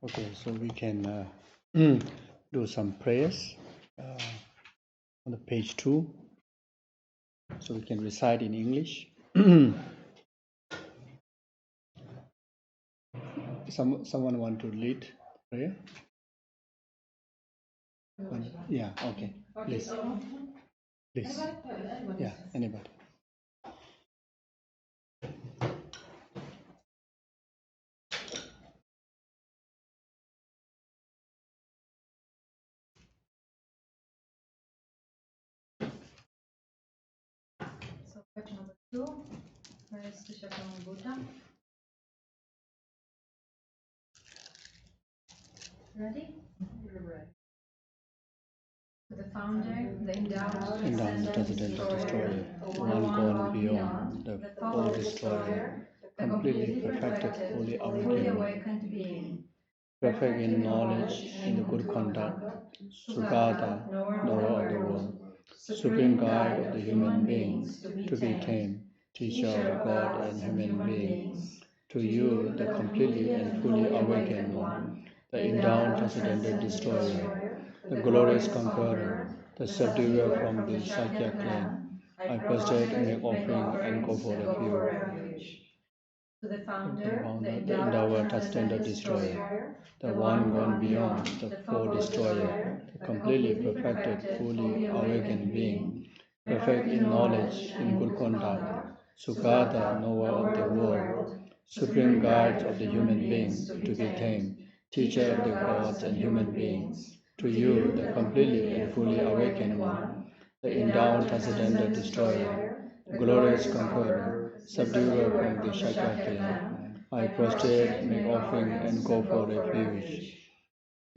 Okay, so we can do some prayers on the page 2. So we can recite in English. Someone want to lead prayer? Yeah, okay. Please. Please. Yeah, anybody. So page number 2, prayers to Shakyamuni Buddha. Ready? You're ready. To the founder, the endowed, transcendental destroyer, the one gone beyond, the full destroyer, completely perfected, fully awakened being, perfect in knowledge, in the good conduct, Sugata, knower of the world, supreme guide of the human beings, to be tame, teacher of the God and human beings, to you, the completely and fully awakened one, the endowed transcendental destroyer, the glorious conqueror, the subduer from the Shakya clan, I prostrate, make offering, and go for refuge. To the founder, the endowed transcendental destroyer, the one gone beyond, the full destroyer, the completely perfected, fully awakened being, perfect in knowledge, in good conduct, Sugata, knower of the world, supreme guide of the human being, to be tamed, teacher of the gods and human beings, to you, the completely and fully awakened one, the endowed transcendental destroyer, glorious conqueror, subduer from the Shakya clan, I prostrate, make offering, and go for refuge.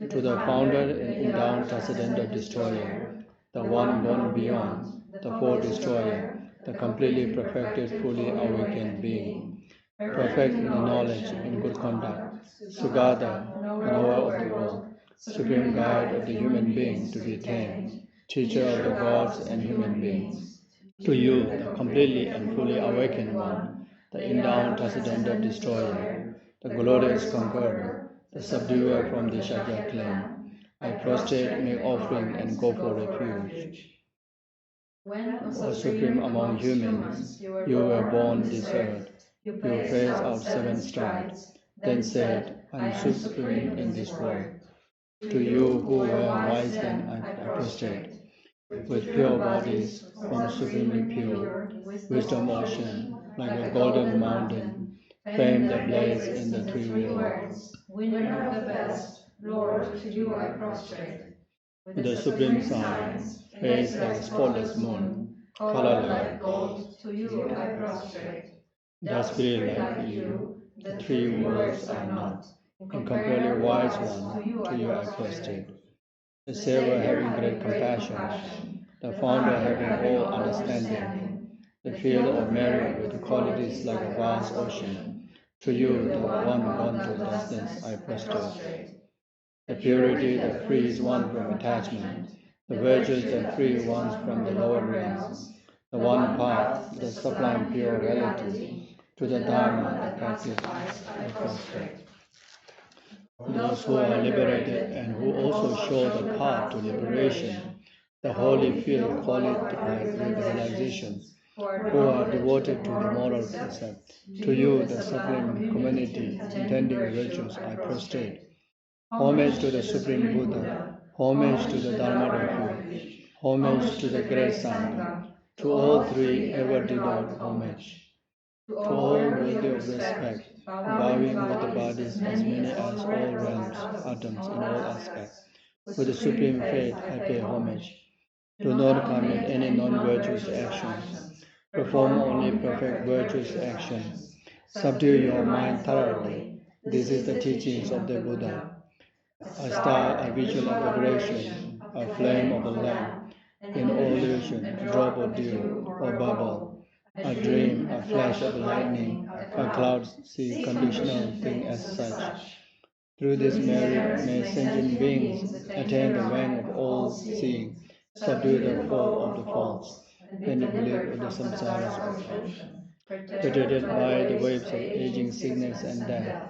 To the founder and endowed transcendental destroyer, the one gone beyond, the full destroyer, the completely perfected, fully awakened being, perfect in knowledge and good conduct, Sugata, knower of the world, supreme guide of the human being to be tamed, teacher of the gods and human beings. To you, the completely and fully awakened one, the endowed transcendental destroyer, the glorious conqueror, the subduer from the Shakya clan, I prostrate, make offering, and go for refuge. When, O supreme among humans, you were born this earth. You praised out 7 strides, then said, I am supreme in this world. To you who were wise then I prostrate. With pure bodies, form supremely pure, wisdom ocean, like a golden mountain, fame that blaze in the 3 worlds. winner of the best, Lord, to you I prostrate. With the supreme signs, face like a spotless moon, color like gold, to you I prostrate. dust spirit like you, the 3 worlds are not. Incomparably wise one, to you I prostrate. The Savior having great compassion, the Founder having all understanding, the field of merit with qualities like a vast ocean, to you, the one gone to distance, I prostrate. The purity that frees one from attachment, the virtues that free one from the lower realms, the one path, the sublime pure reality, to the Dharma, the practice, I prostrate. Those who are liberated and who also show the path to liberation, the holy field qualified with relaxation, who are devoted to the moral precept. To you, the supreme community, intending virtues, I prostrate. Homage to the Supreme Buddha, homage to the Dharma refuge, homage to the great Sangha, to all 3 ever denote homage. To all worthy of respect, bowing with the bodies as many as all realms, atoms in all aspects. With the supreme faith I pay homage. Do not commit any non-virtuous actions. Perform only perfect virtuous actions. Subdue your mind thoroughly. This is the teachings of the Buddha. A star, a visual aberration, a flame of a lamp, an illusion, a drop of dew or bubble, a dream, a flash of lightning, a cloud see conditional thing as such. Through this merit may sentient beings attain the wing of all seeing, subdue the fall of the false, and the belief of the samsara ocean, perpetrated by the waves of aging, sickness, and death.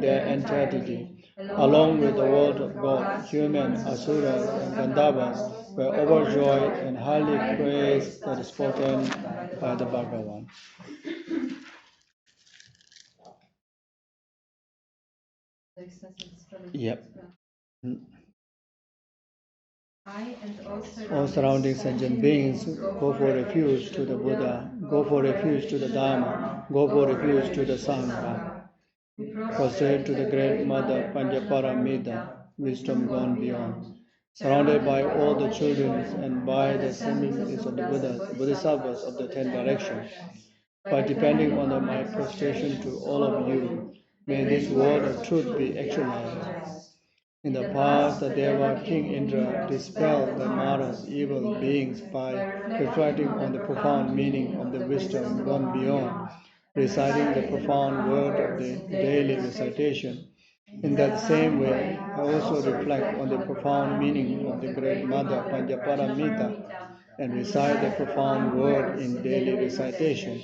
in their entirety. Along with the world of God, human, asuras, and Gandharvas were overjoyed and highly praised that is spoken by the Bhagavan. Yep. All surrounding sentient beings go for refuge to the Buddha, go for refuge to the Dharma, go for refuge to the Sangha. Prostrate to the great Mother Panchaparamita, wisdom gone beyond. Surrounded by all the children and by the seminaries of the Buddhas, Bodhisattvas of the ten directions. By depending on my prostration to all of you, may this word of truth be actualized. In the past, the Deva King Indra dispelled the Mara's evil beings by reflecting on the profound meaning of the wisdom gone beyond, reciting the profound word of the daily recitation. In that same way, I also reflect on the profound meaning of the Great Mother Panchaparamita and recite the profound word in daily recitation.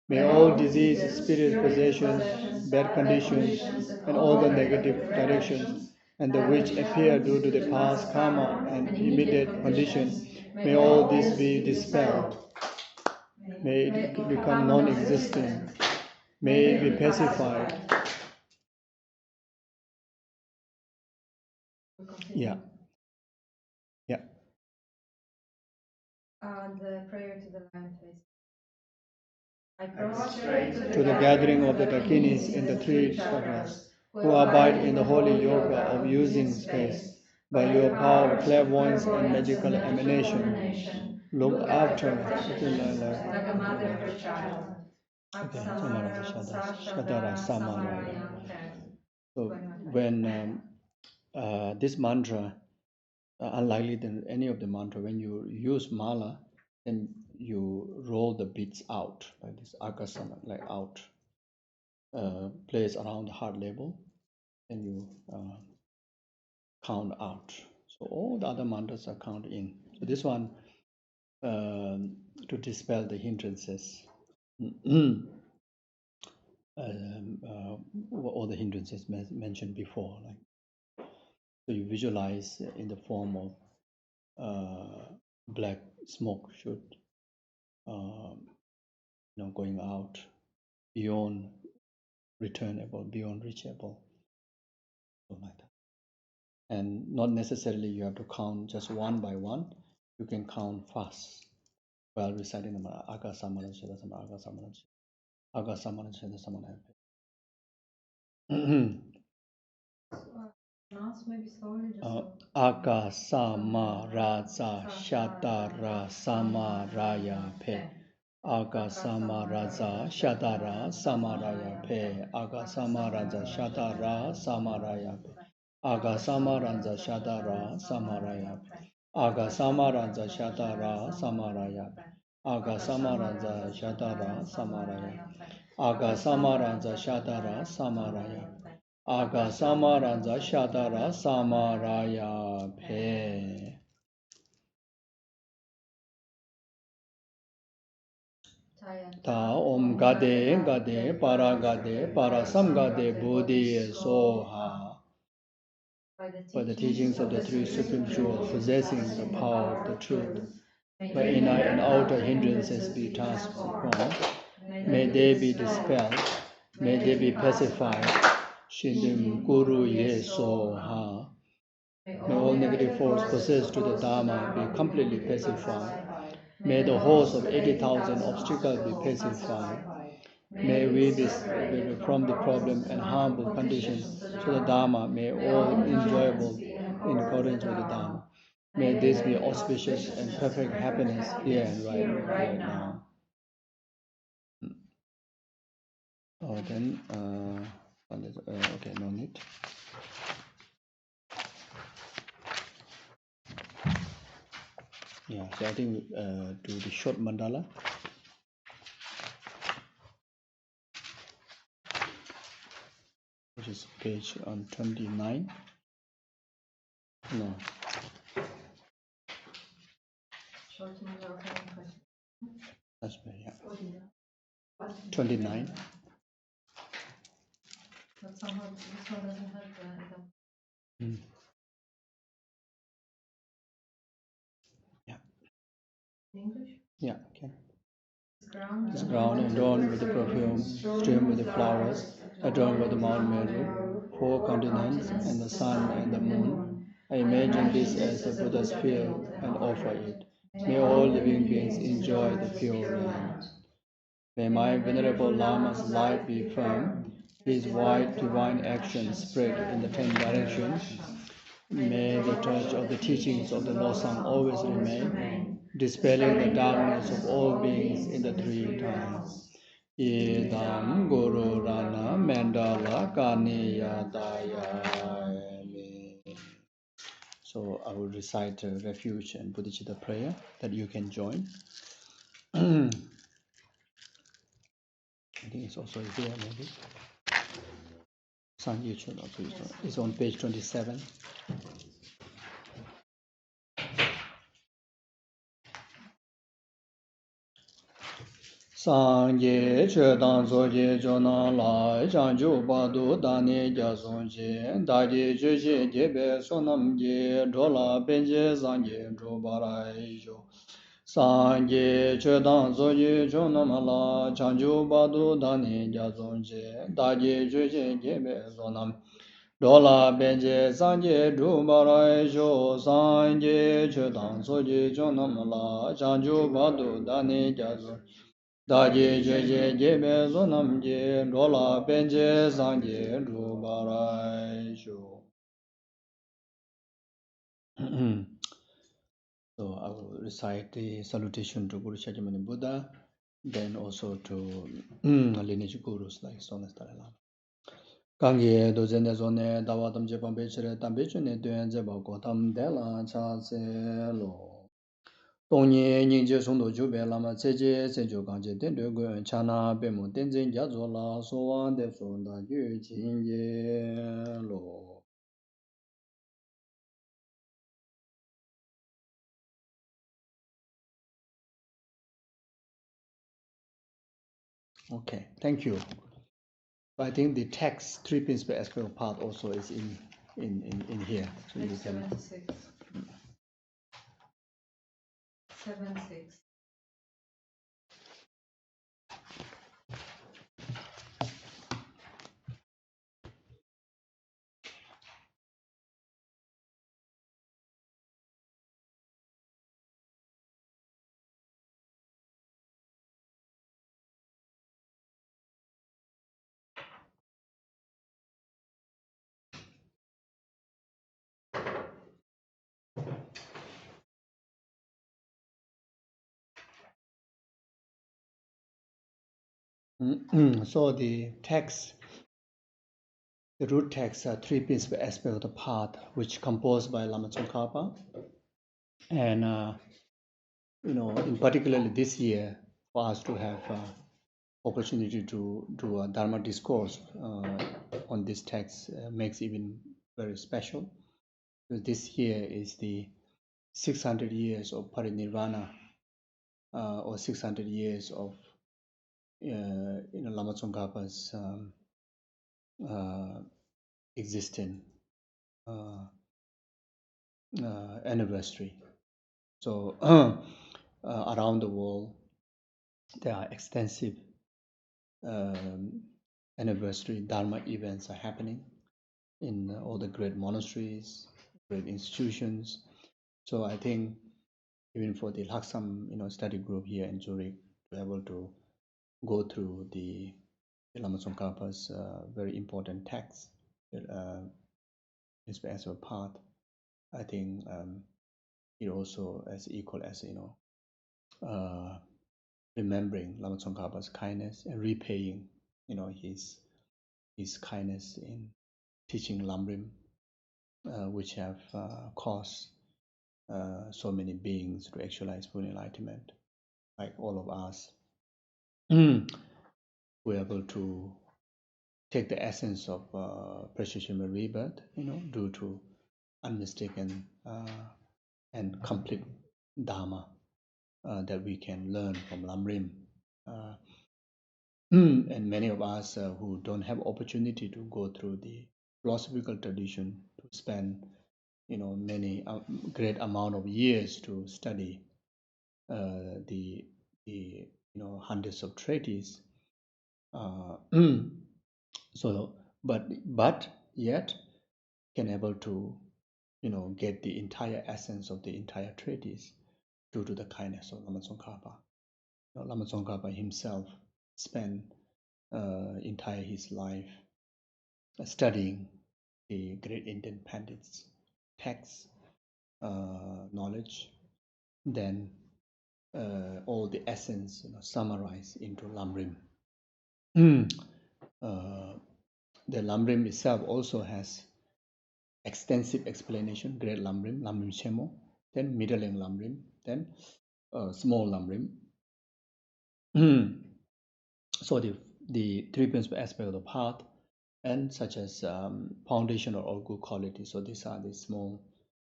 May all disease, spirit possessions, bad conditions, and all the negative directions, and the which appear due to the past karma and immediate condition, may all this be dispelled. May it become non-existent. May it be pacified. Yeah. Yeah. The prayer to the lion face. I prostrate to the gathering of the Dakinis in the three chakras, who abide in the holy yoga of using space. By your power of clairvoyance and magical emanation, look after like a mother of her child. Okay, Samarada Shadara Samaraya. So when this mantra, unlikely than any of the mantra, when you use mala, then you roll the beats out like this akasana, like out, place around the heart level, and you count out. So all the other mantras are count in. So this one to dispel the hindrances. All the hindrances mentioned before, like so you visualize in the form of black smoke should going out beyond returnable, beyond reachable, something like that. And not necessarily you have to count just one by one. You can count fast while reciting the mantra. Aga samana shada samana, aga samana shada, aga samana shada samana. Maybe slowly, just Aga sama raza shatara sama raya pe. Aga sama raza shatara sama raya pe. Aga sama raza shatara sama raya pe. Aga sama raza shatara sama raya pe. Aga sama raza shatara sama raya pe. Aga sama raza shatara sama raya pe. Aga sama raza shatara sama raya pe. Aga Samaranza Shatara Samaraya Pe. Ta Om Gade Gade Para Gade Para Sam Gade Bodhi Soha. By the teachings of the three supreme jewels possessing the power of the truth, where inner and outer hindrances be transformed, may they be dispelled, may they be pacified. Shindim Guru Ye Soha. May all negative force possessed to the Dharma be completely pacified. May the host of 80,000 obstacles be pacified. May we be from the problem and harmful conditions to the Dharma. May all enjoyable in accordance with the Dharma. May this be auspicious and perfect happiness here and right now. Oh, then, okay, no need. Yeah, so I think do the short mandala. Which is page on 29. No. short mandala. That's right, yeah. 29. But somehow this one doesn't have the Yeah. English? Yeah, okay. This ground adorned with the perfume, strewn with the flowers, adorned with the Mount Meru, four continents, and the sun and the moon. I imagine this as the Buddha's field and offer it. May all living beings enjoy the pure land. May my venerable Lama's light be firm, his wide divine action spread in the 10 directions. May the touch of the teachings of the Lhagsam always remain, dispelling the darkness of all beings in the three times. Idam Guru Rana Mandala Kaniya Daya. So I will recite a refuge and Bodhicitta prayer that you can join. I think it's also here maybe. Sangye should also use it. It's on page 27. Sangye Chedan Zoje Jona La Janju Badu Dani Jasonje Daji Jeje Jebe Sonamje Dola Benje Sangye Drubarai Jo Sangye Chedan Zoje Jona La Janju Badu Dani Jasonje Daji Jeje Jebe Sonam Dola Benje Sangye Drubarai Jo Sangye Chedan Zoje Jona La Janju Badu Dani Jasonje Daji jeje jebe zonam je dola benje sanje drubarai shu. So I will recite the salutation to Guru Shakyamuni Buddha, then also to lineage gurus like Sonas Dalai Lama. Kange dozen zone dawatam jepam bechere tam bechune duen jeba gotam dela cha se lo. 东年人皆松土九百那么这些这就讲这点对个查那北木点真家做了说完的说那就今夜咯。Okay, thank you. I think the text three principal aspect part also is in here, so you can. 76. 76. So the text, the root text are three principal aspects of the path, which composed by Lama Tsongkhapa, and in particularly this year, for us to have opportunity to do a Dharma discourse on this text makes even very special. Because this year is the 600 years of parinirvana, or 600 years of Lama Tsongkhapa's existing anniversary. So around the world, there are extensive anniversary Dharma events are happening in all the great monasteries, great institutions. So I think even for the Lhagsam, study group here in Zurich, to be able to go through the Lama Tsongkhapa's very important text, as a part, I think it also as equal as remembering Lama Tsongkhapa's kindness and repaying, his kindness in teaching Lamrim, which have caused so many beings to actualize full enlightenment, like all of us. We're able to take the essence of precious human rebirth, due to unmistaken and complete Dharma that we can learn from Lamrim. And many of us who don't have opportunity to go through the philosophical tradition, to spend many great amount of years to study the hundreds of treatises. So, but yet can able to get the entire essence of the entire treatise due to the kindness of Lama Tsongkhapa. Lama Tsongkhapa himself spent entire his life studying the great Indian Pandits' texts, knowledge, then all the essence summarized into Lamrim. the Lamrim itself also has extensive explanation, Great Lamrim, Lamrim Chemo, then Middling Lamrim, then Small Lamrim. So the three principal aspects of the path, and such as foundation of all good qualities. So these are the small,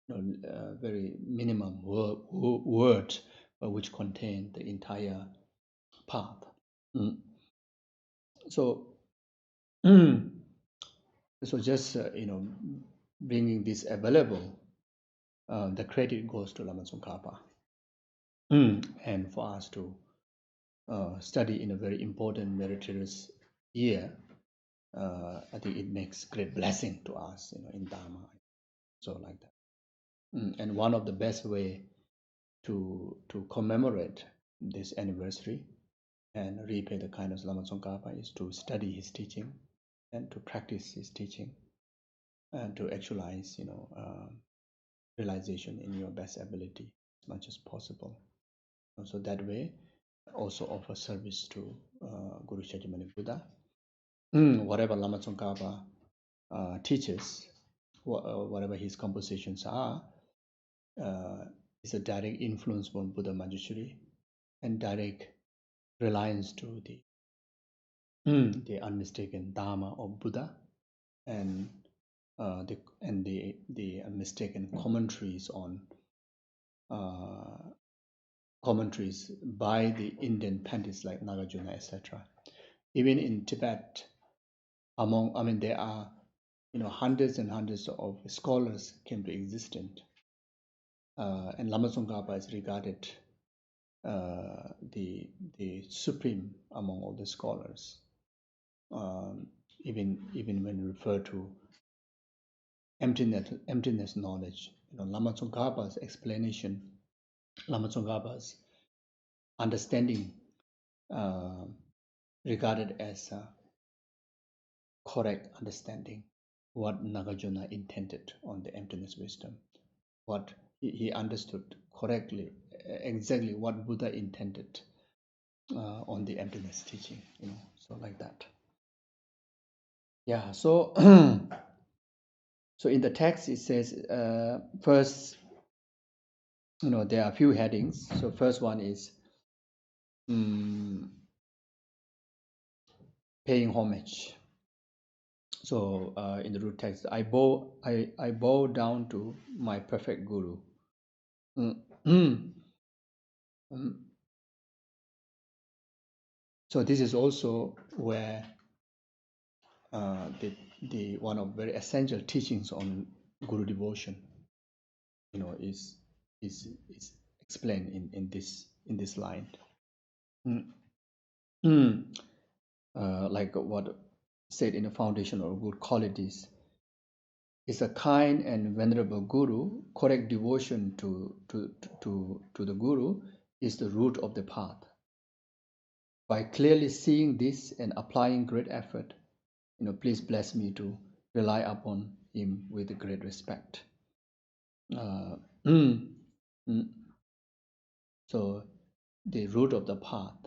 very minimum words which contain the entire path. So, so just bringing this available, the credit goes to Lama Tsongkhapa, and for us to study in a very important meritorious year. I think it makes great blessing to us, in Dharma. So like that. And one of the best way to commemorate this anniversary and repay the kindness of Lama Tsongkhapa is to study his teaching and to practice his teaching and to actualize, realization in your best ability as much as possible. So that way, also offer service to Guru Shakyamuni Buddha. Whatever Lama Tsongkhapa teaches, whatever his compositions are, is a direct influence from Buddha Manjushri and direct reliance to the unmistaken Dharma of Buddha and the unmistaken commentaries on commentaries by the Indian Pandits like Nagarjuna, etc. Even in Tibet, there are hundreds and hundreds of scholars came to existence, and Lama Tsongkhapa is regarded the supreme among all the scholars. Even when referred to emptiness knowledge, Lama Tsongkhapa's explanation, Lama Tsongkhapa's understanding, regarded as a correct understanding what Nagarjuna intended on the emptiness wisdom, what he understood correctly, exactly what Buddha intended on the emptiness teaching, so like that. Yeah, so so in the text it says, first, there are a few headings. So first one is paying homage. So in the root text, I bow down to my perfect guru. So this is also where the one of very essential teachings on guru devotion, is explained in this line. Like what said in the foundation of good qualities, is a kind and venerable guru. Correct devotion to the guru is the root of the path. By clearly seeing this and applying great effort, please bless me to rely upon him with great respect. So the root of the path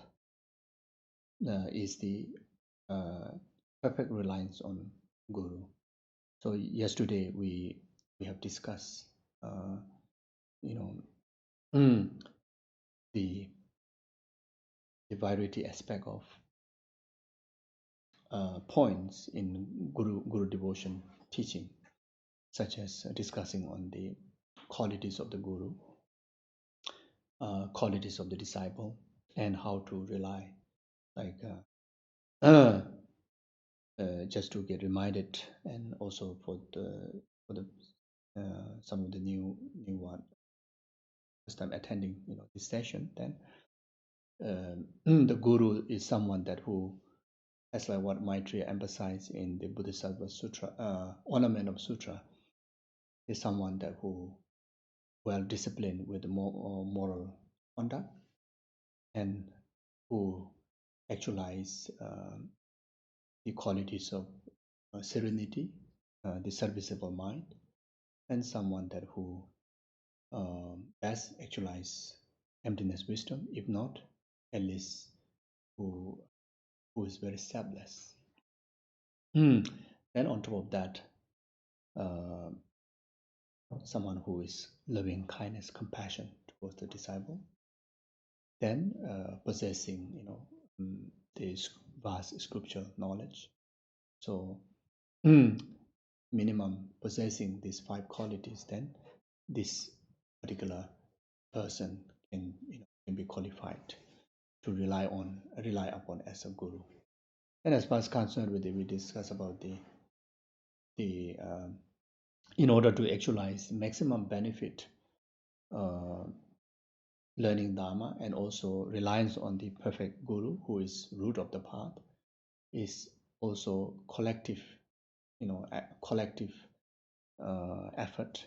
is the perfect reliance on guru. So yesterday we have discussed, the variety aspect of points in guru devotion teaching, such as discussing on the qualities of the guru, qualities of the disciple, and how to rely, like just to get reminded, and also for the some of the new one first time attending this session, then the guru is someone that who, as like what Maitreya emphasized in the Bodhisattva Sutra, Ornament of Sutra, is someone that who well disciplined with moral conduct and who actualize the qualities of serenity, the serviceable mind, and someone that who best actualize emptiness wisdom, if not, at least who who is very selfless. Then on top of that, someone who is loving kindness, compassion towards the disciple. Then possessing, the vast scriptural knowledge. So minimum possessing these 5 qualities, then this particular person can be qualified to rely upon as a guru. And as far as concerned with it, we discuss about the in order to actualize maximum benefit, learning Dharma and also reliance on the perfect guru who is root of the path is also collective, collective effort.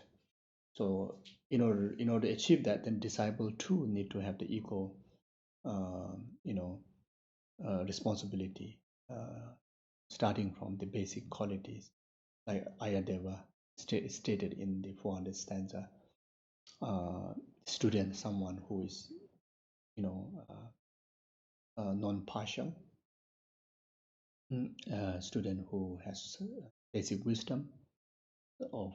So in order to achieve that, then disciple too need to have the equal, responsibility, starting from the basic qualities, like Ayadeva stated in the 400 stanza. Student, someone who is, non-partial, student who has basic wisdom of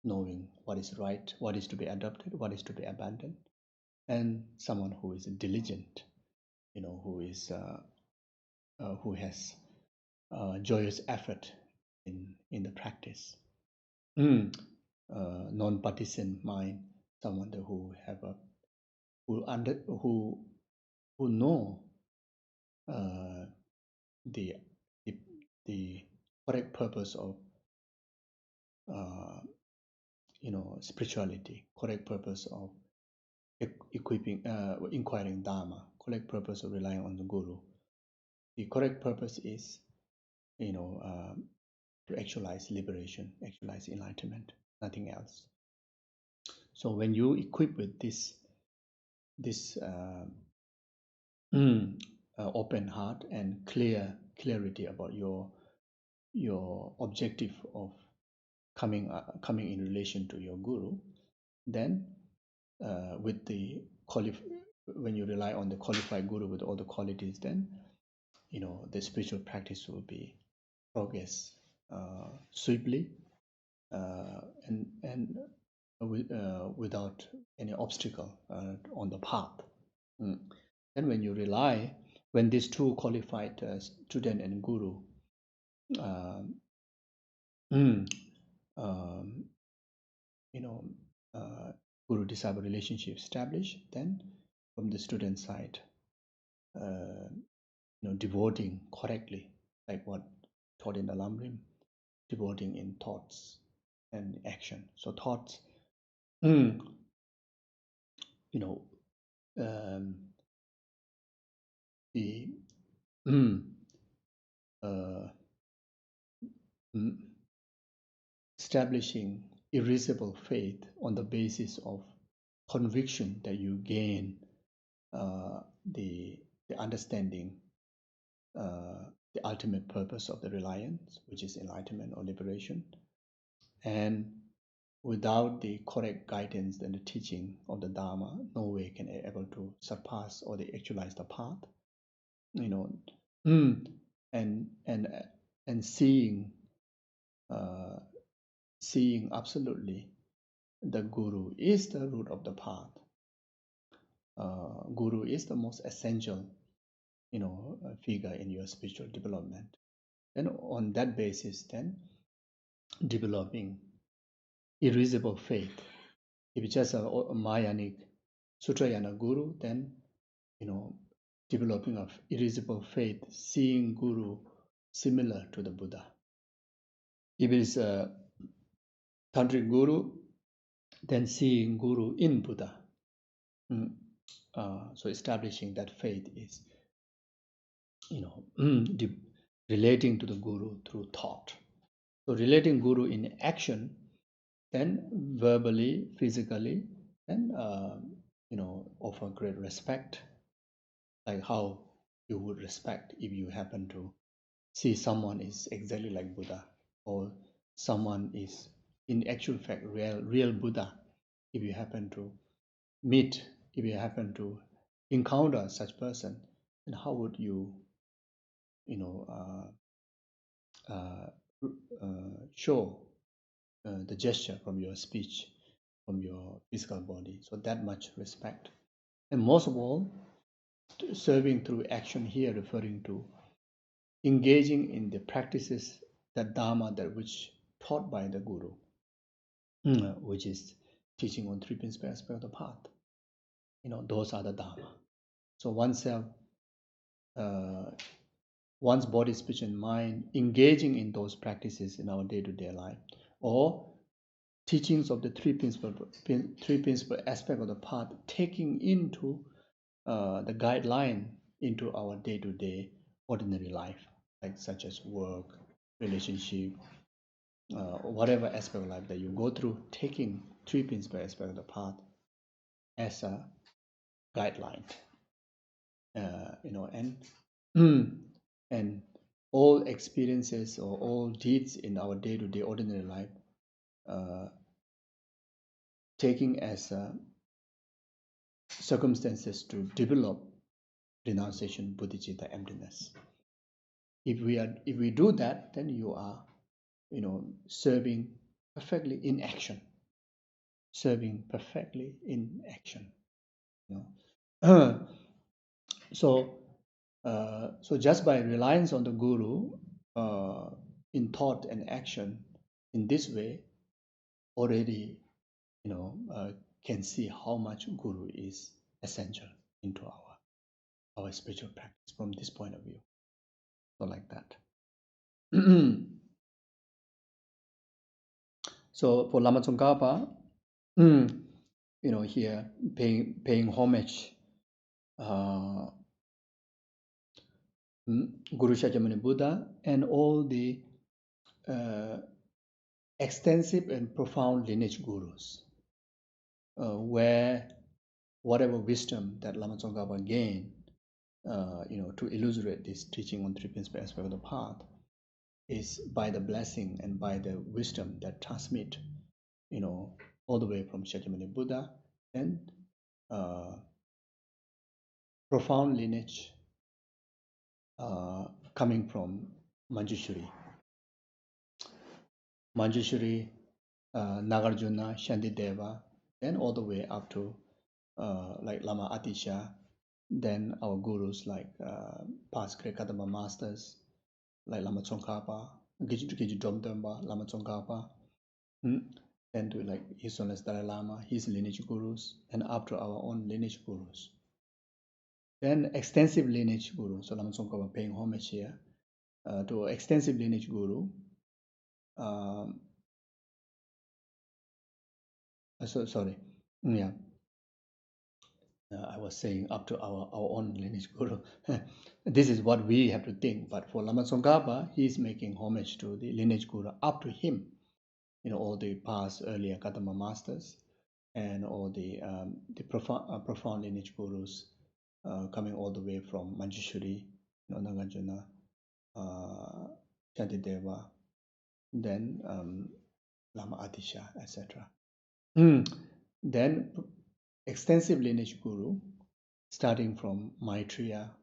knowing what is right, what is to be adopted, what is to be abandoned, and someone who is diligent, who has joyous effort in the practice. Non-partisan mind, someone who have a who know the the correct purpose of spirituality, correct purpose of inquiring Dharma, correct purpose of relying on the Guru. The correct purpose is, to actualize liberation, actualize enlightenment, nothing else. So when you equip with this open heart and clarity about your objective of coming in relation to your guru, then with the when you rely on the qualified guru with all the qualities, then the spiritual practice will be progress swiftly, and without any obstacle on the path. Then when these two qualified student and guru um, guru disciple relationship established, then from the student side, devoting correctly, like what taught in the Lamrim, devoting in thoughts and action. So thoughts, the uh, establishing irreversible faith on the basis of conviction that you gain the understanding, the ultimate purpose of the reliance, which is enlightenment or liberation. And without the correct guidance and the teaching of the Dharma, no way can able to surpass or they actualize the path. And seeing absolutely the guru is the root of the path. Guru is the most essential, figure in your spiritual development. And on that basis, then developing irreversible faith. If it's just a Mayanic Sutrayana guru, then developing of irreversible faith, seeing guru similar to the Buddha. If it is a tantric guru, then seeing guru in Buddha. So establishing that faith is, relating to the guru through thought. So relating guru in action, then verbally, physically, and offer great respect, like how you would respect if you happen to see someone is exactly like Buddha, or someone is in actual fact real Buddha. If you happen to encounter such person, then how would you you know, show the gesture from your speech, from your physical body. So that much respect. And most of all, serving through action here referring to engaging in the practices, that Dharma that which taught by the Guru, which is teaching on three principal aspects of the path. Those are the Dharma. So oneself, one's body, speech, and mind, engaging in those practices in our day-to-day life, or teachings of the three principal aspect of the path, taking into the guideline into our day-to-day ordinary life, like such as work, relationship, whatever aspect of life that you go through, taking three principal aspect of the path as a guideline, and all experiences or all deeds in our day-to-day ordinary life, taking as circumstances to develop renunciation, bodhicitta, emptiness. If we do that, then you are, serving perfectly in action. Serving perfectly in action. So just by reliance on the Guru in thought and action in this way, already can see how much Guru is essential into our spiritual practice from this point of view. So like that. So for Lama Tsongkhapa, here paying homage, Guru Shakyamuni Buddha and all the extensive and profound lineage gurus, where whatever wisdom that Lama Tsongkhapa gained, to illustrate this teaching on three principal aspects of the path, is by the blessing and by the wisdom that transmit, all the way from Shakyamuni Buddha and profound lineage coming from Manjushri, Nagarjuna, Shantideva, and all the way up to like Lama Atisha, then our gurus like past great Kadamba masters like Lama Tsongkhapa, Geshe Tenzin Lama Tsongkhapa, then to like His Holiness Dalai Lama, his lineage gurus, and up to our own lineage gurus. Then extensive lineage guru, so Lama Tsongkhapa paying homage here to extensive lineage guru. Sorry, yeah. I was saying up to our own lineage guru. This is what we have to think. But for Lama Tsongkhapa, he is making homage to the lineage guru up to him. All the past earlier Kadamba masters and all the profound lineage gurus coming all the way from Manjushri, Nagarjuna, Shantideva, then Lama Atisha, etc. Then extensive lineage guru, starting from Maitreya,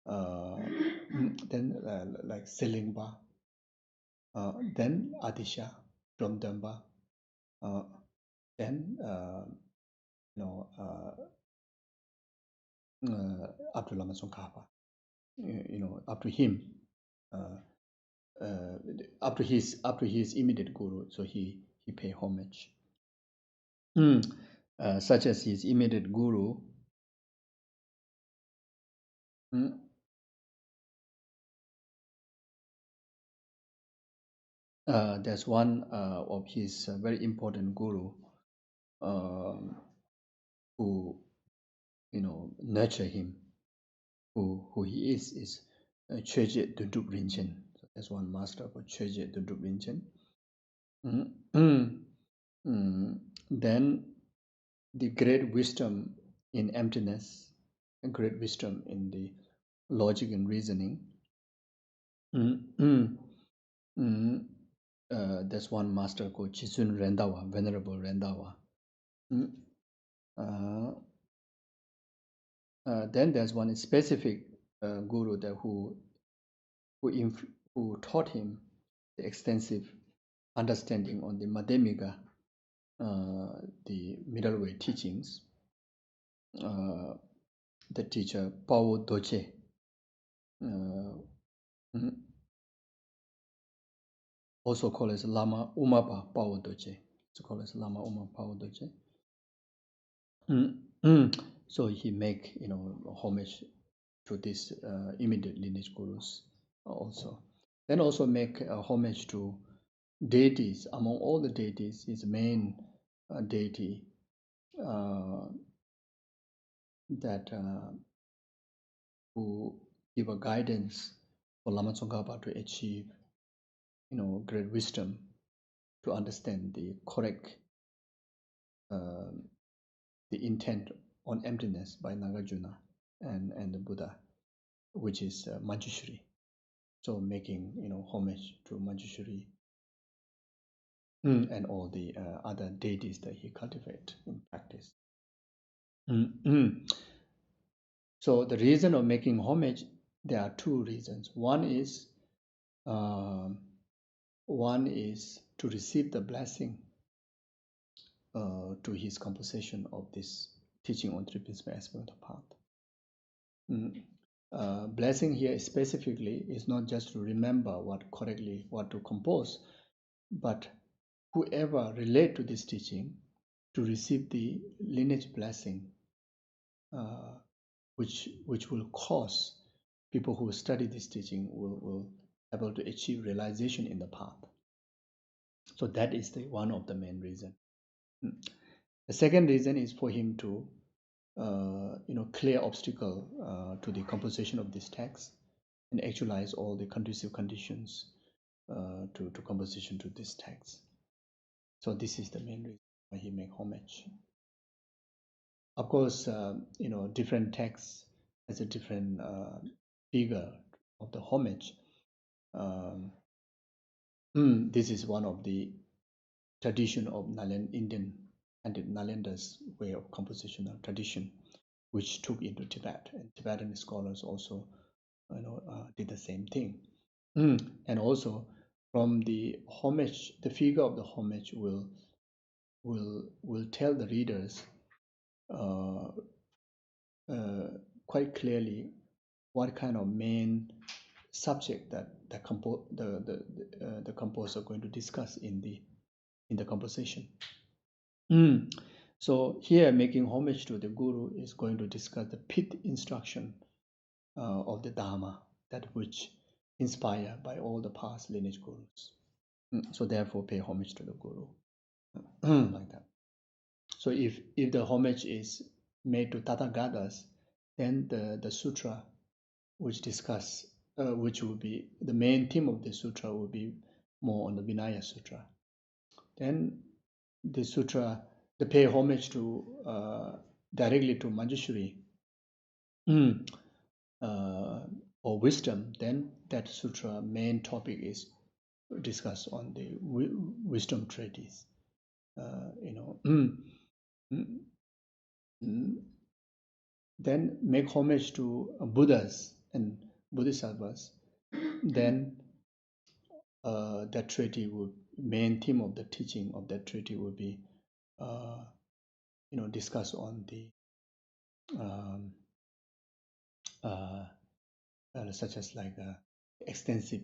then like Silingpa, then Atisha, Dromdamba, then up to Lama Tsongkhapa, up to him, up to his immediate guru, so he pay homage. Such as his immediate guru. There's one of his very important guru who nurture him, who he is Choje Duduk Rinchen. So there's one master called Choje Duduk Rinchen. Then the great wisdom in emptiness, and great wisdom in the logic and reasoning. There's one master called Chisun Rendawa, Venerable Rendawa. Then there's one specific guru that who who taught him the extensive understanding on the Madhyamika, the middle way teachings, the teacher Pawo Doche, also called as Lama Umapa Pawo Doche. It's called as Lama Umapa Pawo Doche. So he make homage to these immediate lineage gurus also. Then also make homage to deities. Among all the deities, his main deity that who give a guidance for Lama Tsongkhapa to achieve great wisdom, to understand the correct the intent on emptiness by Nagarjuna and the Buddha, which is Manjushri. So making homage to Manjushri and all the other deities that he cultivate in practice. So the reason of making homage, there are two reasons. One is to receive the blessing to his composition of this teaching on three principal aspects of the path. Blessing here specifically is not just to remember what to compose, but whoever relate to this teaching to receive the lineage blessing, which will cause people who study this teaching will able to achieve realization in the path. So that is one of the main reason. The second reason is for him to clear obstacle to the composition of this text and actualize all the conducive conditions to composition to this text. So this is the main reason why he make homage. Of course, different texts has a different figure of the homage. This is one of the tradition of Indian and Nalanda's way of compositional tradition, which took into Tibet, and Tibetan scholars also did the same thing. And also from the homage, the figure of the homage will tell the readers quite clearly what kind of main subject that the composer are going to discuss in the composition. So here, making homage to the Guru is going to discuss the pith instruction of the Dharma, that which inspired by all the past lineage gurus. So therefore, pay homage to the Guru, like that. So if the homage is made to Tathagatas, then the sutra which discuss which will be the main theme of the sutra will be more on the Vinaya Sutra. Then the sutra, the pay homage to directly to Manjushri or wisdom, then that sutra main topic is discussed on the wisdom treatise. Then make homage to Buddhas and Bodhisattvas, then that treaty would main theme of the teaching of that treaty would be discussed on the such as like extensive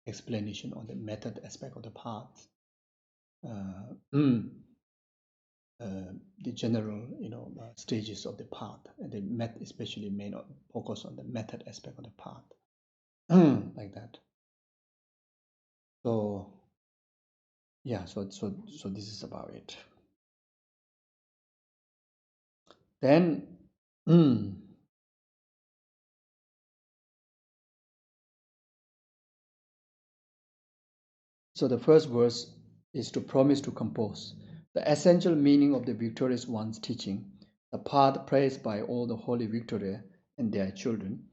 explanation on the method aspect of the path, the general stages of the path, and the especially main focus on the method aspect of the path, like that. So yeah, so this is about it. Then so the first verse is to promise to compose. The essential meaning of the victorious one's teaching, the path praised by all the holy Victoria and their children,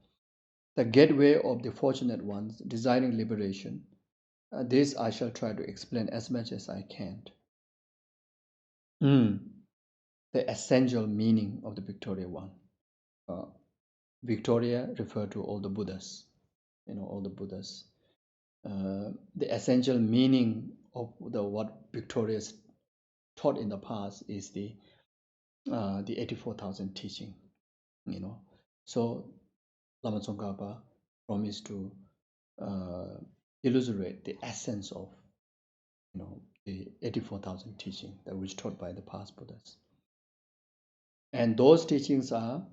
the gateway of the fortunate ones desiring liberation. This I shall try to explain as much as I can. The essential meaning of the Victoria one. Victoria refer to all the Buddhas. all the Buddhas. The essential meaning of what Victoria's taught in the past is the 84,000 teaching. So Lama Tsongkhapa promised to illustrate the essence of the 84,000 teaching that was taught by the past Buddhas. And those teachings are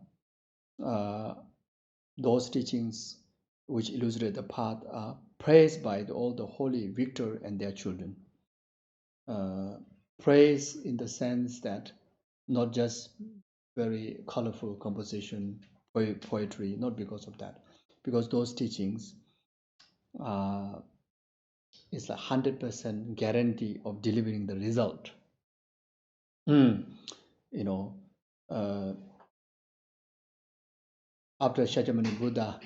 those teachings which illustrate the path are praised by all the holy victor and their children. Praise in the sense that not just very colorful composition, poetry, not because of that, because those teachings is a 100% guarantee of delivering the result. After Shakyamuni Buddha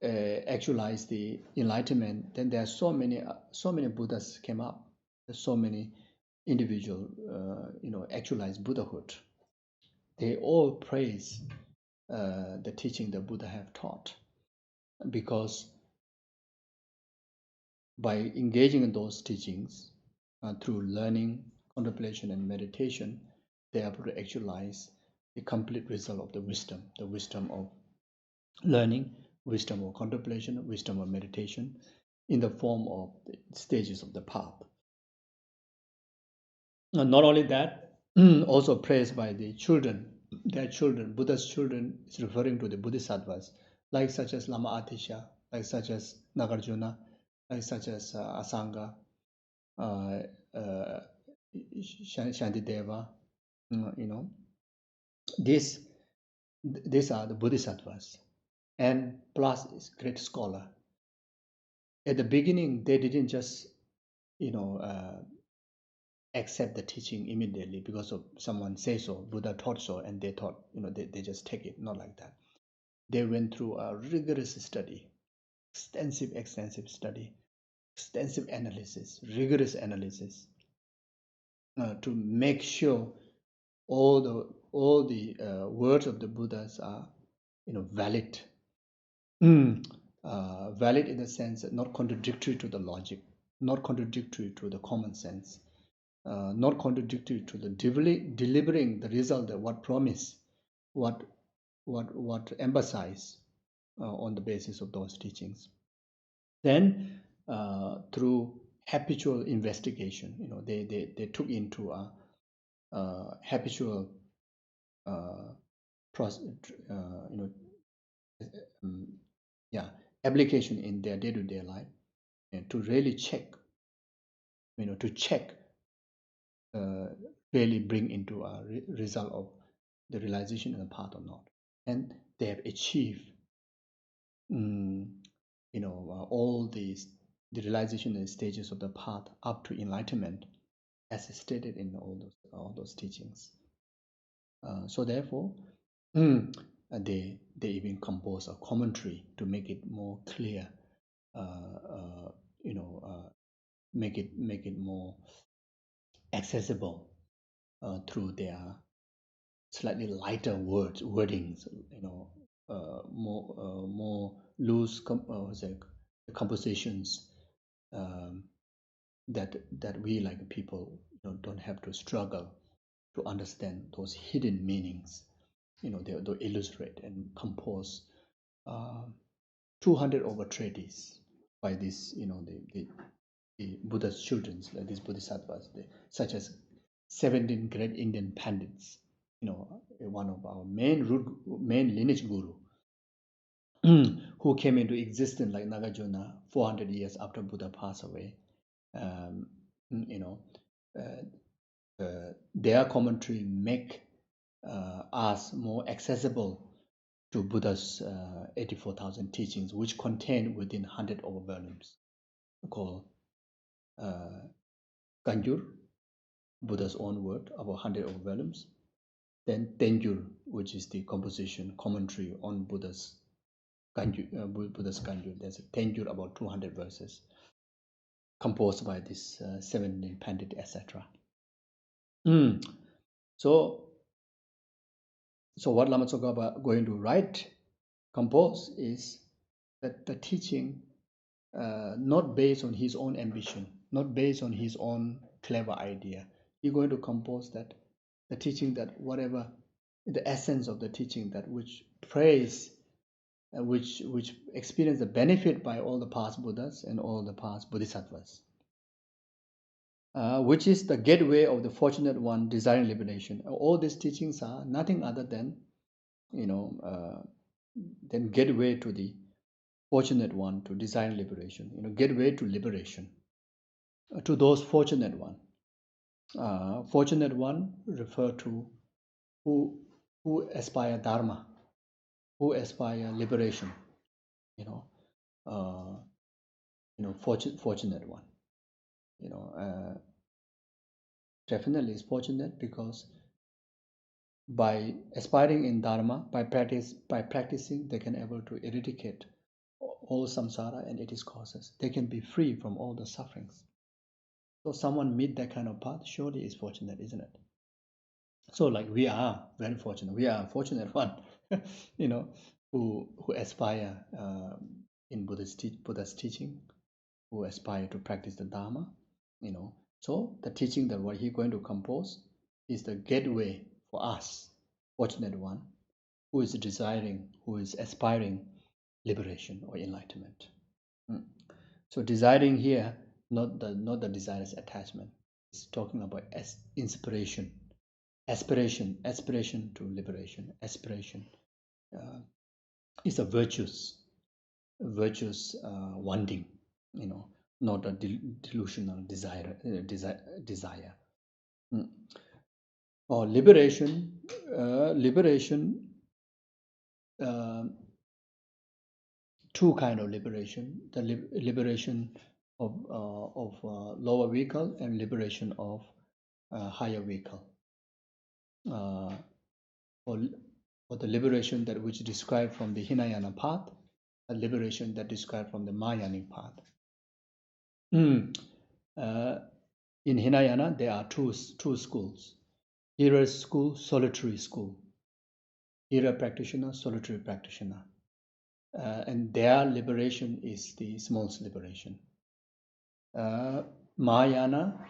actualized the enlightenment, then there are so many Buddhas came up. There's so many individual, actualized Buddhahood. They all praise the teaching that Buddha have taught, because by engaging in those teachings through learning, contemplation, and meditation, they are able to actualize the complete result of the wisdom of learning, wisdom of contemplation, wisdom of meditation, in the form of the stages of the path. And not only that, also praised by the children, their children, Buddha's children, is referring to the Bodhisattvas, like such as Lama Atisha, like such as Nagarjuna, like such as Asanga, Shantideva, these are the Bodhisattvas, and plus is great scholar. At the beginning, they didn't just, accept the teaching immediately because of someone say so, Buddha taught so, and they thought, they just take it. Not like that. They went through a rigorous study, extensive study, extensive analysis, rigorous analysis, to make sure all the words of the Buddhas are, valid. Valid in the sense that not contradictory to the logic, not contradictory to the common sense, not contradictory to the delivering the result that what promise, what emphasize on the basis of those teachings. Then through habitual investigation, they took into a habitual process, application in their day-to-day life, and to really check, really bring into a result of the realization in the path or not. And they have achieved, all the realization and stages of the path up to enlightenment, as stated in all those teachings. So therefore, they even compose a commentary to make it more clear, make it more accessible through their slightly lighter wordings, more loose compositions, that we like people don't have to struggle to understand those hidden meanings. They illustrate and compose 200 over treatises by this, the Buddha's children, like these Bodhisattvas, such as 17 great Indian Pandits, one of our main lineage guru, who came into existence like Nagarjuna 400 years after Buddha passed away. Their commentary make us more accessible to Buddha's 84,000 teachings, which contain within 100 over volumes, called Kanjur, Buddha's own word, about 100 over volumes. Then Tenjur, which is the composition, commentary on Buddha's Kanjur. There's a Tenjur, about 200 verses, composed by this 17 Pandit, etc. So what Lama Tsongkhapa going to compose is that the teaching, not based on his own ambition, not based on his own clever idea. He's going to compose that the teaching, that whatever the essence of the teaching, that which praise, which experience the benefit by all the past Buddhas and all the past Bodhisattvas, which is the gateway of the fortunate one desiring liberation. All these teachings are nothing other than, then gateway to the fortunate one to desire liberation, gateway to liberation, to those fortunate one. Fortunate one refer to who aspire dharma, who aspire liberation, fortunate one, definitely is fortunate because by aspiring in dharma, by practicing, they can able to eradicate all samsara and its causes. They can be free from all the sufferings. So someone meet that kind of path, surely is fortunate, isn't it? So like we are very fortunate. We are a fortunate one, who aspire in Buddha's teaching, who aspire to practice the Dharma, So the teaching that what he's going to compose is the gateway for us, fortunate one, who is desiring, who is aspiring liberation or enlightenment. So desiring here, not the desirous attachment. It's talking about inspiration, aspiration to liberation. Aspiration is a virtuous wanting, not a delusional desire. Or liberation, two kind of liberation: the liberation of lower vehicle and liberation of higher vehicle. Or the liberation that which described from the Hinayana path, a liberation that described from the Mahayanic path. In Hinayana, there are two schools: Hira school, solitary school. Hira practitioner, solitary practitioner. And their liberation is the smallest liberation. Mahayana,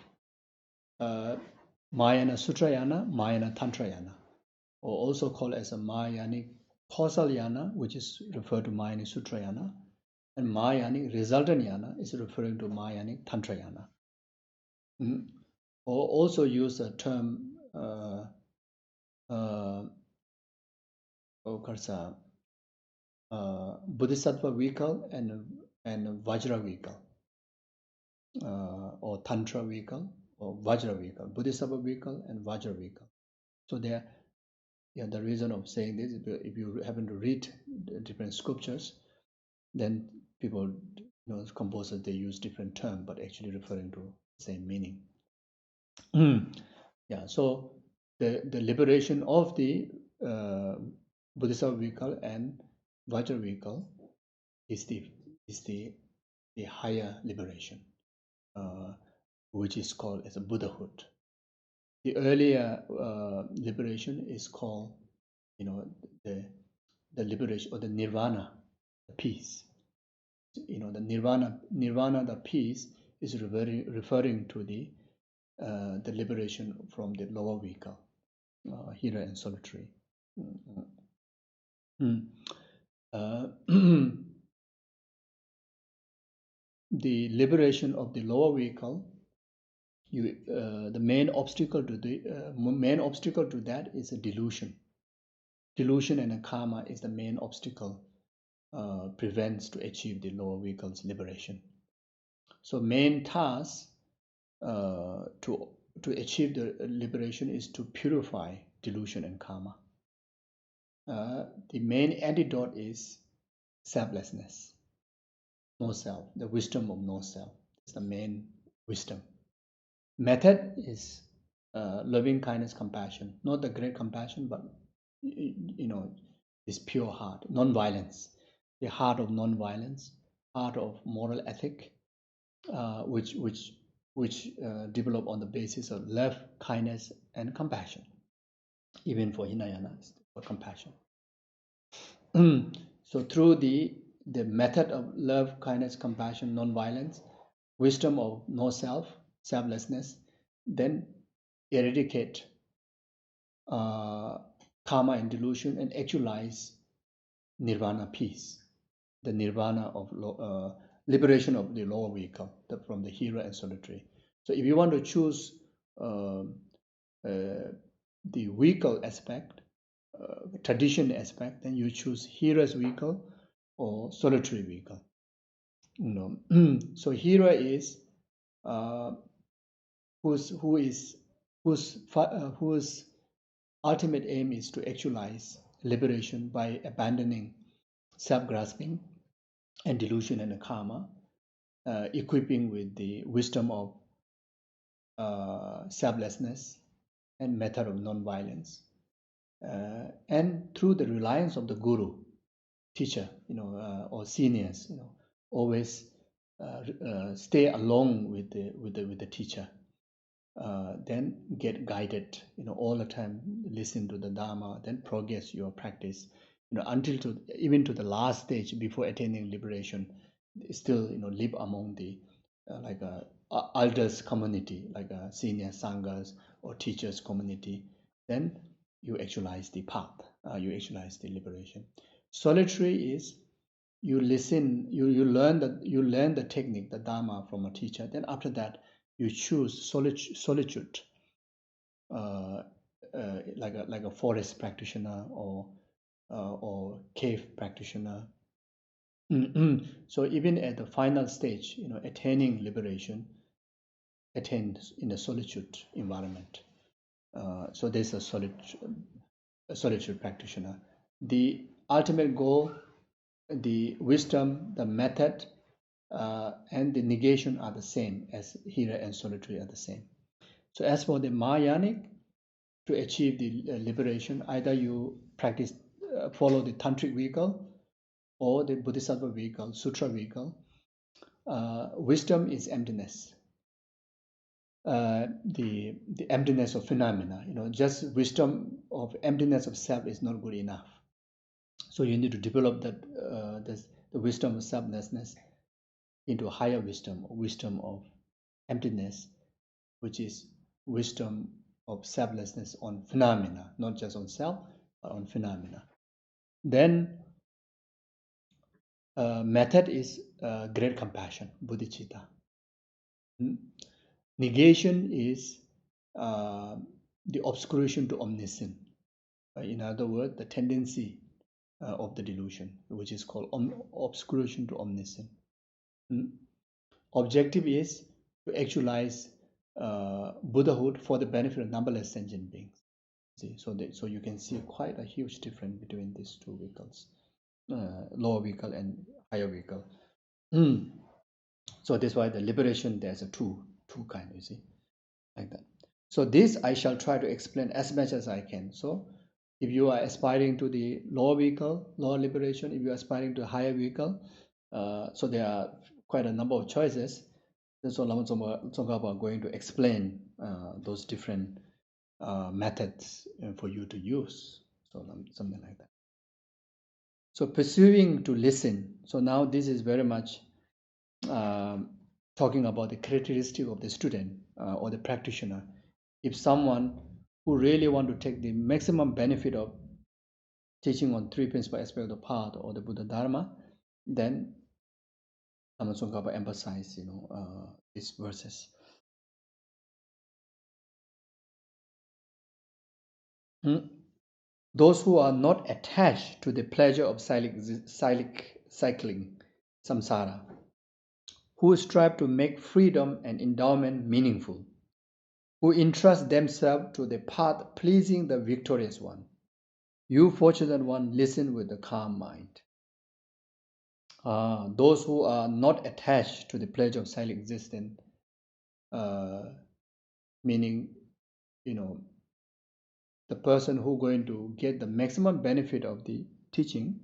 Mahayana Sutrayana, Mahayana Tantrayana, or also called as a Mahayanic Kausalyana, which is referred to Mahayanic Sutrayana, and Mahayanic Resultanyana is referring to Mahayanic Tantrayana. Or also use the term Bodhisattva vehicle and Vajra vehicle, or Tantra vehicle or Vajra vehicle, Bodhisattva vehicle and Vajra vehicle. So there, the reason of saying this, if you happen to read the different scriptures, then people, composers, they use different term, but actually referring to the same meaning. So the liberation of the Bodhisattva vehicle and Vajra vehicle is the higher liberation, which is called as a Buddhahood. The earlier liberation is called, the liberation or the nirvana, the peace. The nirvana, the peace, is referring to the liberation from the lower vehicle, Hira and solitary. The liberation of the lower vehicle, the main obstacle to that is a delusion. Delusion and a karma is the main obstacle prevents to achieve the lower vehicle's liberation. So main task to achieve the liberation is to purify delusion and karma. The main antidote is selflessness, no self, the wisdom of no self. It's the main wisdom. Method is loving kindness, compassion, not the great compassion, but this pure heart, non-violence, the heart of non-violence, heart of moral ethic, which develop on the basis of love, kindness, and compassion. Even for Hinayana, for compassion. So through the the method of love, kindness, compassion, non-violence, wisdom of no self, selflessness, then eradicate karma and delusion and actualize nirvana, peace, the nirvana of liberation of the lower vehicle from the hero and solitary. So if you want to choose the vehicle aspect, tradition aspect, then you choose hero's vehicle or solitary vehicle. So hero is whose ultimate aim is to actualize liberation by abandoning self-grasping and delusion and karma, equipping with the wisdom of selflessness and method of non-violence, and through the reliance of the guru, teacher, or seniors, always stay along with the teacher. Then get guided, all the time. Listen to the Dharma, then progress your practice, until even to the last stage before attaining liberation. Still, live among the like a elders community, like a senior sanghas or teachers community. Then you actualize the path. You actualize the liberation. Solitary is you listen, you learn the technique, the Dharma from a teacher. Then after that, you choose solitude, like a forest practitioner or cave practitioner. So even at the final stage, attaining liberation, attains in a solitude environment. So there's a solitude practitioner. The ultimate goal, the wisdom, the method, and the negation are the same as hero and solitary are the same. So as for the Mahayanic, to achieve the liberation, either you practice, follow the tantric vehicle or the Bodhisattva vehicle, sutra vehicle. Wisdom is emptiness. The emptiness of phenomena, just wisdom of emptiness of self is not good enough. So you need to develop that the wisdom of selflessness into a higher wisdom of emptiness, which is wisdom of selflessness on phenomena, not just on self, but on phenomena. Then method is great compassion, Bodhicitta. Negation is the obscuration to omniscience. In other words, the tendency of the delusion, which is called obscuration to omniscience. Objective is to actualize Buddhahood for the benefit of numberless sentient beings. See, so you can see quite a huge difference between these two vehicles, lower vehicle and higher vehicle. So that's why the liberation, there's a two kind, you see, like that. So this I shall try to explain as much as I can. So if you are aspiring to the lower vehicle, lower liberation, if you are aspiring to a higher vehicle, so there are quite a number of choices. So Lama Tsongkhapa are going to explain those different methods for you to use. So something like that. So pursuing to listen. So now this is very much talking about the characteristic of the student or the practitioner. If someone who really want to take the maximum benefit of teaching on three principal aspects of the path or the Buddha Dharma, then Lama Tsongkhapa emphasize, these verses. Those who are not attached to the pleasure of cycling, samsara, who strive to make freedom and endowment meaningful, who entrust themselves to the path pleasing the victorious one. You, fortunate one, listen with a calm mind. Those who are not attached to the pleasure of silent existence, meaning, the person who going to get the maximum benefit of the teaching,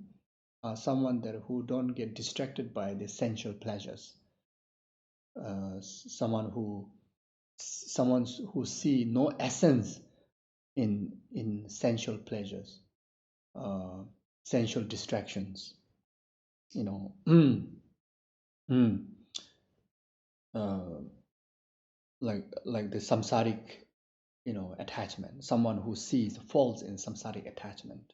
someone that who don't get distracted by the sensual pleasures, someone who see no essence in sensual pleasures, sensual distractions. you know, mm, mm, uh, like the samsaric, attachment. Someone who sees falls in samsaric attachment,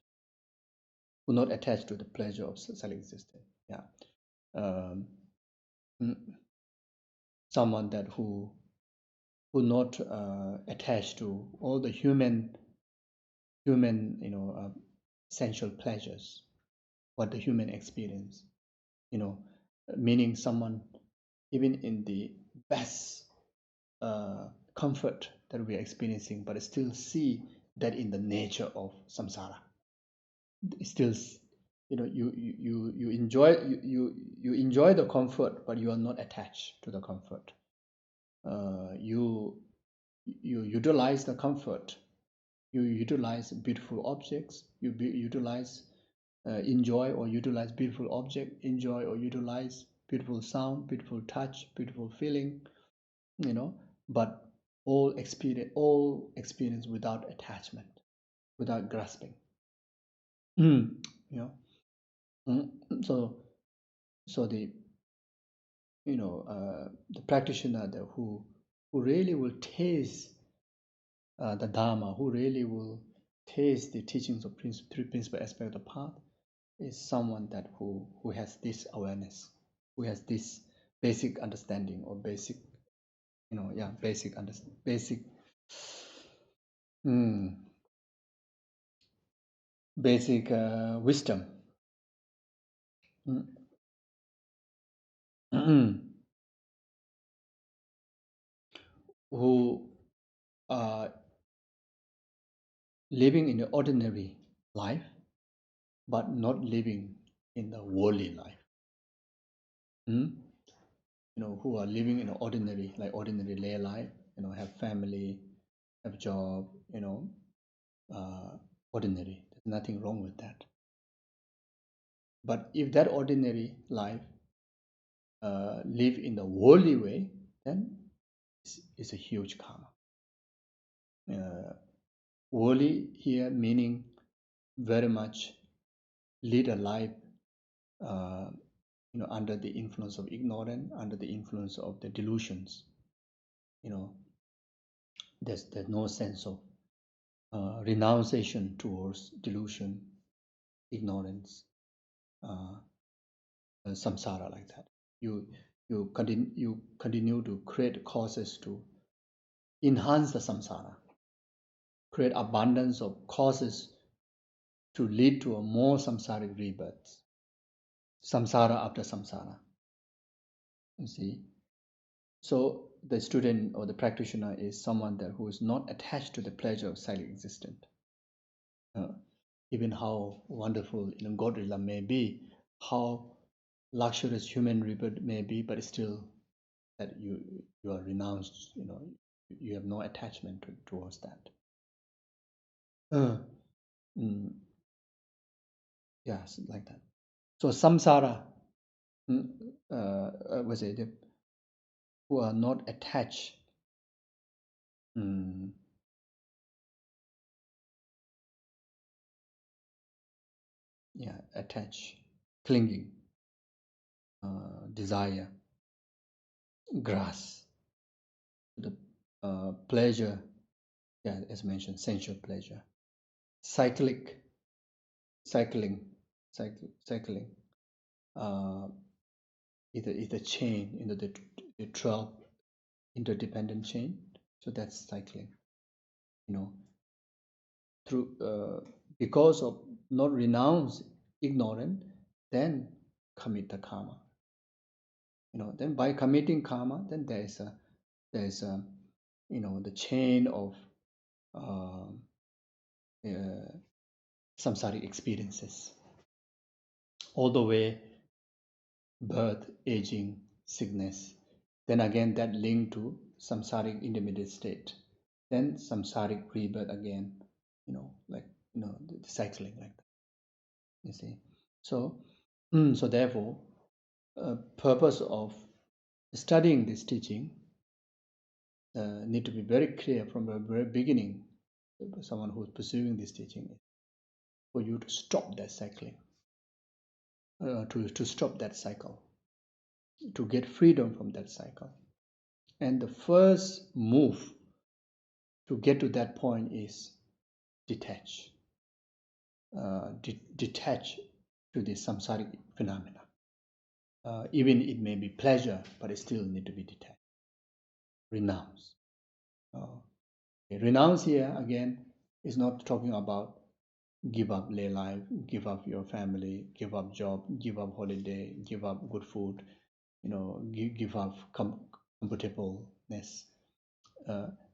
who not attached to the pleasure of self-existence. Yeah. Um, mm, Someone that who not attached to all the human sensual pleasures, what the human experience, you know, meaning someone even in the best comfort that we are experiencing, but still see that in the nature of samsara. Still, you enjoy you enjoy the comfort, but you are not attached to the comfort. You utilize the comfort. You utilize beautiful objects. Utilize enjoy or utilize beautiful object. Enjoy or utilize beautiful sound, beautiful touch, beautiful feeling. But all experience without attachment, without grasping. You know. So the the practitioner there who really will taste the Dharma, who really will taste the teachings of three principal aspects of the path, is someone that who has this awareness, who has this basic understanding or basic, basic understanding, mm, basic wisdom, who are living in the ordinary life, but not living in the worldly life. Who are living in ordinary lay life, have family, have job, ordinary. There's nothing wrong with that. But if that ordinary life live in the worldly way, then it's a huge karma. Worldly here meaning very much lead a life uh, under the influence of ignorance, under the influence of the delusions. There's no sense of renunciation towards delusion, ignorance, uh, samsara, like that. You continue to create causes to enhance the samsara, create abundance of causes to lead to a more samsaric rebirth, samsara after samsara. You see, so the student or the practitioner is someone that who is not attached to the pleasure of silent existence. Even how wonderful God may be, how luxurious human rebirth may be, but still that you are renounced. You have no attachment towards that. Yes, like that. So samsara, was it who are not attached? Attach, clinging, desire, grasp, the pleasure, as mentioned, sensual pleasure, cycling, cycling, is the chain, the 12 interdependent chain. So that's cycling, through because of not renounce ignorant, then commit the karma. Then by committing karma, then there's a the chain of uh, samsaric experiences, all the way birth, aging, sickness. Then again that link to samsaric intermediate state. Then samsaric rebirth again, the cycling like that. You see, so therefore, purpose of studying this teaching need to be very clear from the very beginning. Someone who is pursuing this teaching, for you to stop that cycling, to stop that cycle, to get freedom from that cycle. And the first move to get to that point is detach. Detach to the samsaric phenomena. Even it may be pleasure, but it still need to be detached. Renounce. Renounce here again is not talking about give up lay life, give up your family, give up job, give up holiday, give up good food, give up comfortableness.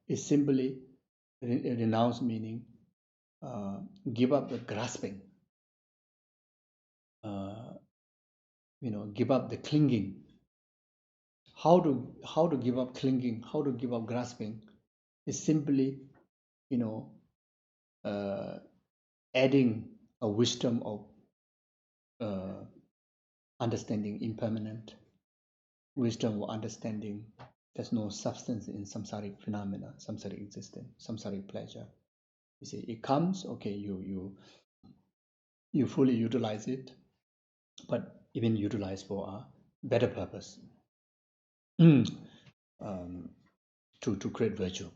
It's simply renounce, meaning give up the grasping, give up the clinging. How to give up clinging, how to give up grasping is simply, adding a wisdom of understanding impermanent, wisdom of understanding there's no substance in samsaric phenomena, samsaric existence, samsaric pleasure. You see, it comes, okay, you fully utilize it, but even utilize for a better purpose, to create virtue,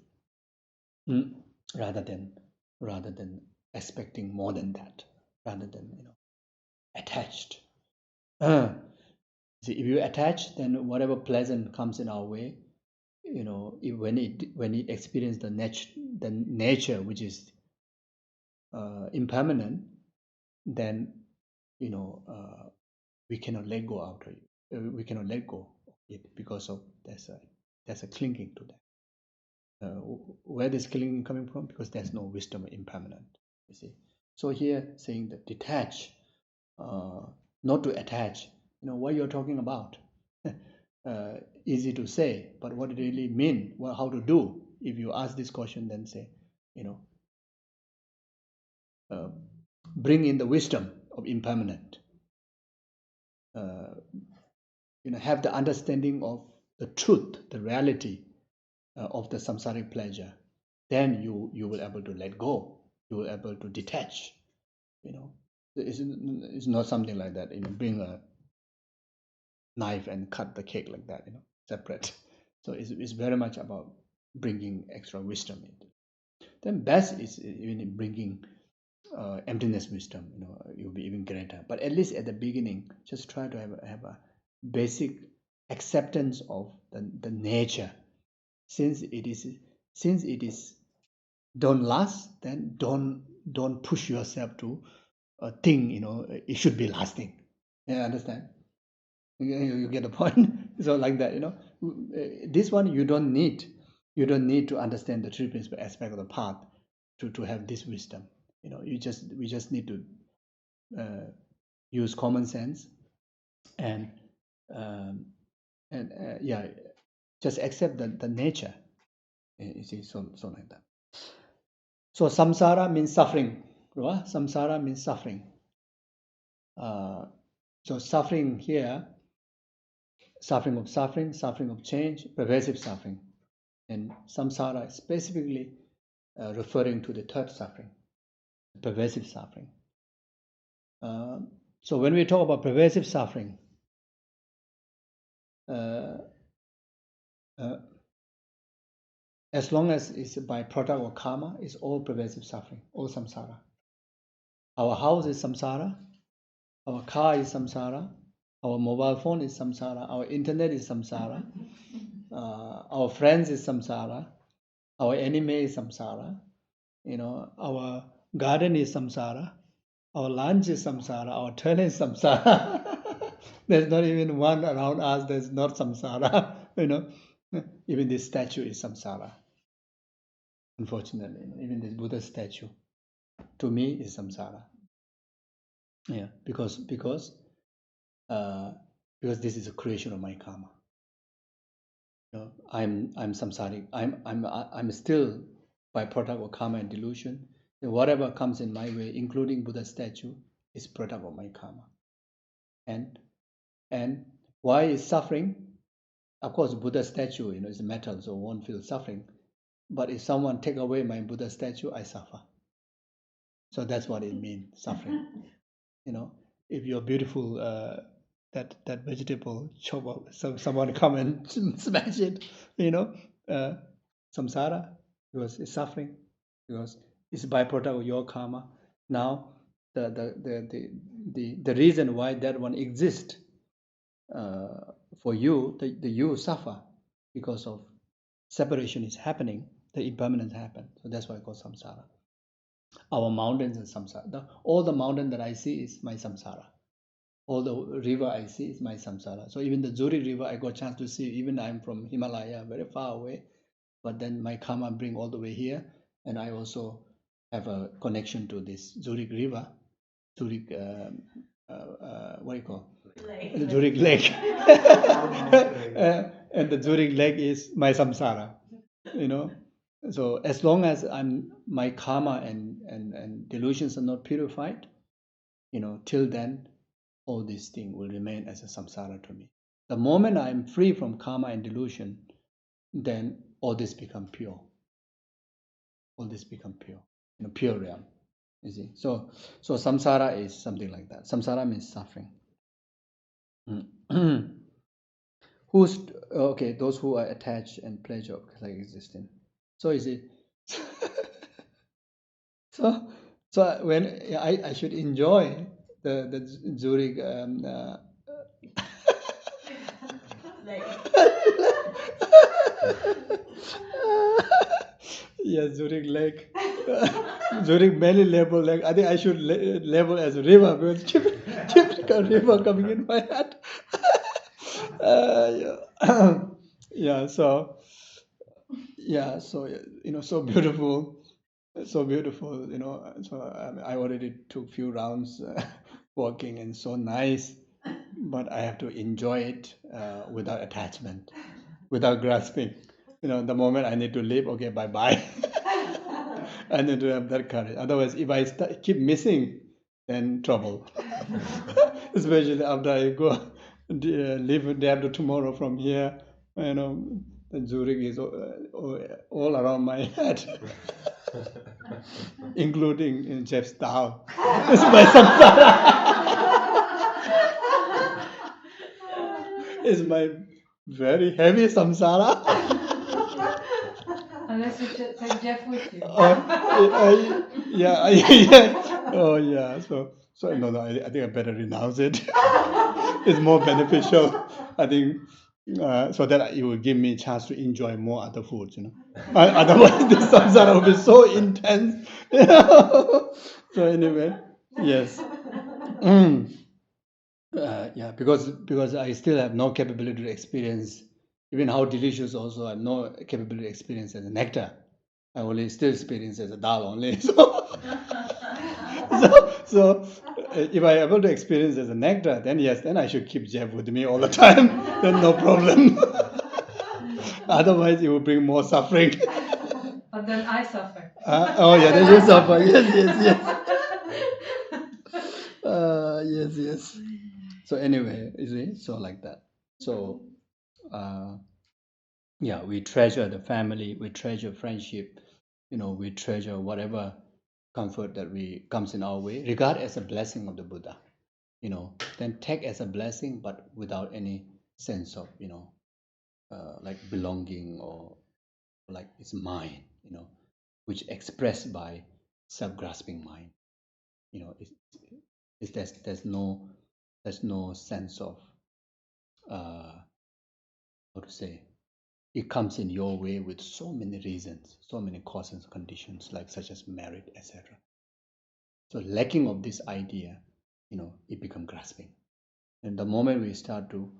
rather than expecting more than that, rather than attached. See, if you attach, then whatever pleasant comes in our way, when it experiences the nature which is impermanent, then we cannot let go out of it. We cannot let go of it because of there's a clinging to that. Where this clinging coming from? Because there's no wisdom of impermanent. You see. So here saying that detach, not to attach. What you're talking about. Easy to say, but what it really mean? Well, how to do? If you ask this question, then say, bring in the wisdom of impermanent. Have the understanding of the truth, the reality of the samsaric pleasure. Then you will able to let go. You will able to detach. It's not something like that. Bring a knife and cut the cake like that. Separate. So it's very much about bringing extra wisdom into. Then best is even bringing emptiness wisdom. You'll be even greater. But at least at the beginning, just try to have a basic acceptance of the nature. Since it is don't last, then don't push yourself to think it should be lasting. Yeah, understand? You get the point. So like that, this one you don't need to understand the three principal aspect of the path to have this wisdom. We just need to use common sense and yeah, just accept the nature. You see, so like that. So samsara means suffering. Right? Samsara means suffering. So suffering here, suffering of change, pervasive suffering. And samsara is specifically referring to the third suffering, pervasive suffering. So when we talk about pervasive suffering, as long as it's by product or karma, it's all pervasive suffering, all samsara. Our house is samsara, our car is samsara, our mobile phone is samsara, our internet is samsara, our friends is samsara, our enemy is samsara, our garden is samsara, our lunch is samsara, our toilet is samsara. There's not even one around us that's not samsara. Even this statue is samsara. Unfortunately, even this Buddha statue, to me, is samsara. Yeah, because this is a creation of my karma. I'm samsaric. I'm still by product of karma and delusion. And whatever comes in my way, including Buddha statue, is product of my karma. And why is suffering? Of course, Buddha statue, is metal, so won't feel suffering. But if someone take away my Buddha statue, I suffer. So that's what it means, suffering. if you're beautiful, that vegetable chop up, so someone come and smash it, samsara, because it's suffering, because it's a byproduct of your karma. Now, the reason why that one exists, for you, the you suffer because of separation is happening, the impermanence happen. So that's why it's called samsara. Our mountains are samsara. All the mountain that I see is my samsara. All the river I see is my samsara. So even the Zurich River, I got a chance to see. Even I'm from Himalaya, very far away, but then my karma bring all the way here, and I also have a connection to this Zurich River, Zurich. What do you call? The Zurich Lake. And the Zurich Lake is my samsara. So as long as my karma and delusions are not purified, till then all these things will remain as a samsara to me. The moment I'm free from karma and delusion, then all this become pure. All this become pure, pure realm. You see, so samsara is something like that. Samsara means suffering. Who's okay? Those who are attached and pleasure like existing. So is it? So when I should enjoy the Zurich. Yeah, Zurich Lake. Zurich mainly label like, I think I should label as a river because typical river coming in my head. Yeah. Yeah. So so beautiful, so beautiful. So I already took few rounds walking and so nice, but I have to enjoy it without attachment, without grasping. The moment I need to leave, okay, bye bye. I need to have that courage. Otherwise, if I keep missing, then trouble. Especially after I go leave day after tomorrow from here, the Zurich is all around my head, including in Jeff's town. It's my samsara. It's my very heavy samsara. Unless you take Jeff with you. Yeah. Oh yeah. So no. I think I better renounce it. It's more beneficial. I think so that it will give me a chance to enjoy more other foods. Otherwise, the samsara will be so intense. So anyway, yes. Yeah, because I still have no capability to experience even how delicious. Also, I have no capability to experience as a nectar. I only still experience as a dal only. So if I able to experience as a nectar, then yes, then I should keep Jeff with me all the time. Then no problem. Otherwise, it will bring more suffering. But then I suffer. Oh yeah, then you suffer. Yes. Yes. So anyway, you see, so like that. So yeah, we treasure the family, we treasure friendship, we treasure whatever comfort that we comes in our way, regard as a blessing of the Buddha, then take as a blessing, but without any sense of, like belonging or like it's mine, which expressed by self-grasping mind, there's no sense of how to say, it comes in your way with so many reasons, so many causes and conditions, like such as merit, etc. So lacking of this idea, it becomes grasping. And the moment we start to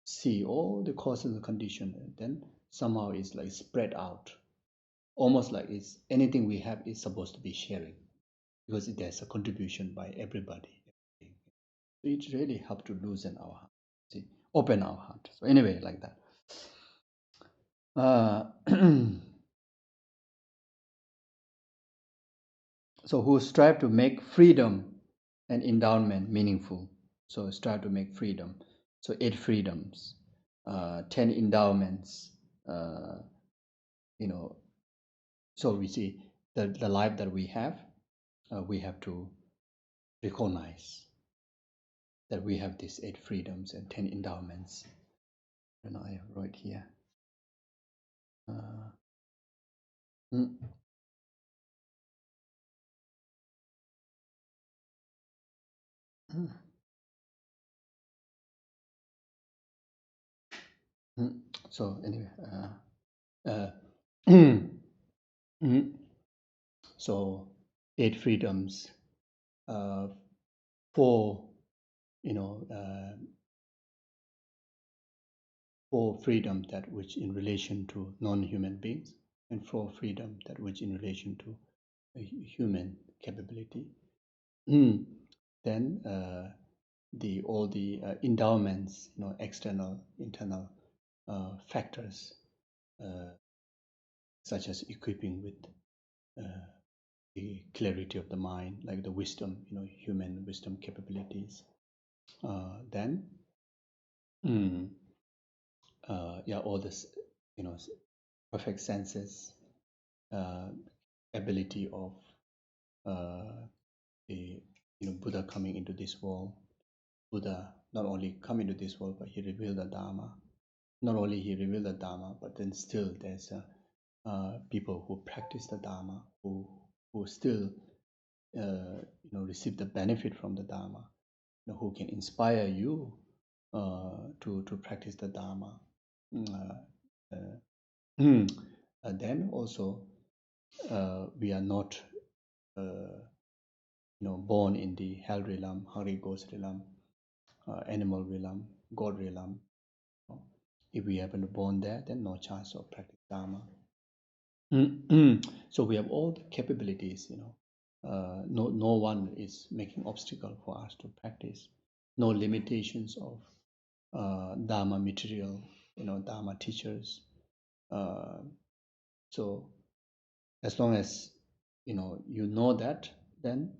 see all the causes and conditions, then somehow it's like spread out, almost like it's anything we have is supposed to be sharing, because there's a contribution by everybody. So it really helps to loosen our heart, see, open our heart. So anyway, like that. So who strive to make freedom and endowment meaningful. So strive to make freedom. So 8 freedoms, 10 endowments. So we see the life that we have to recognize. that we have these 8 freedoms and 10 endowments. And I wrote here. Mm, mm, So anyway, mm, so 8 freedoms, 4, you know, 4 freedom that which in relation to non-human beings, and 4 freedom that which in relation to human capability. Then all the endowments, external, internal factors, such as equipping with the clarity of the mind, like the wisdom, human wisdom capabilities. Then, all this, perfect senses, ability of the Buddha coming into this world. Buddha not only come into this world, but he revealed the Dharma. Not only he revealed the Dharma, but then still there's people who practice the Dharma, who still receive the benefit from the Dharma, who can inspire you to practice the Dharma. And then also we are not born in the hell realm, hungry ghost realm, animal realm, God realm. If we happen to born there, then no chance of practice Dharma. So we have all the capabilities, no one is making obstacle for us to practice. No limitations of Dharma material, Dharma teachers. So as long as you know that, then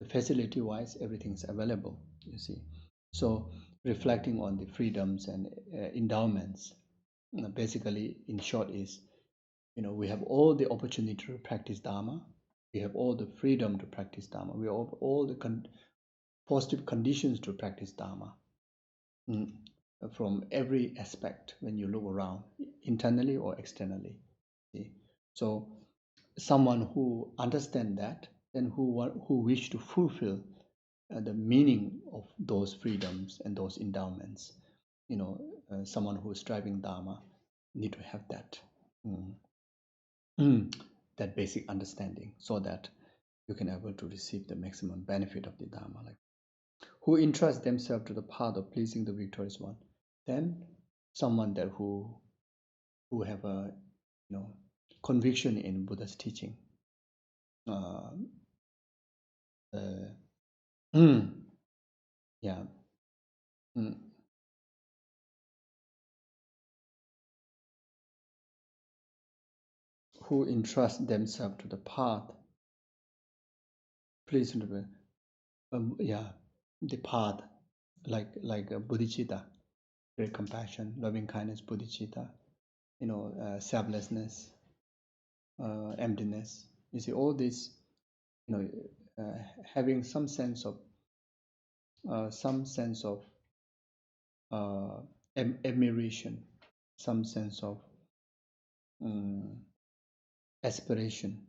facility wise everything is available, you see. So reflecting on the freedoms and endowments, basically in short is, we have all the opportunity to practice Dharma, we have all the freedom to practice Dharma, we have all the positive conditions to practice Dharma, from every aspect when you look around, internally or externally. See? So someone who understands that, and who wish to fulfill the meaning of those freedoms and those endowments, someone who is striving Dharma need to have that that basic understanding, so that you can able to receive the maximum benefit of the Dharma. Like, who entrust themselves to the path of pleasing the victorious one, then someone that who have a conviction in Buddha's teaching, uh, yeah, mm, who entrust themselves to the path pleasing the the path, like Bodhicitta, great compassion, loving kindness, Bodhicitta, selflessness, emptiness. You see, all this, having some sense of admiration, some sense of aspiration,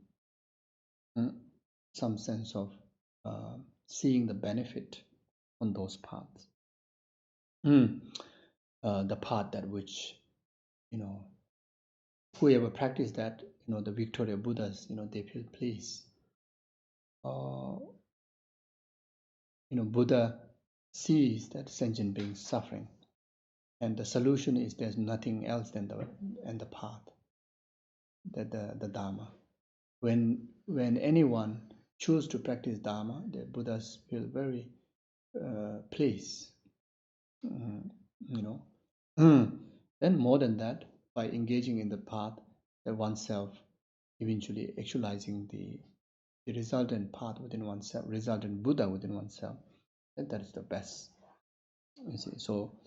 some sense of seeing the benefit on those paths. The path that which, whoever practice that, the Victoria Buddhas, they feel pleased. Buddha sees that sentient beings suffering, and the solution is there's nothing else than the path, the Dharma. When anyone choose to practice Dharma, the Buddhas feel very pleased. Then more than that, by engaging in the path, that oneself eventually actualizing the resultant path within oneself, resultant Buddha within oneself, then that is the best. You see, so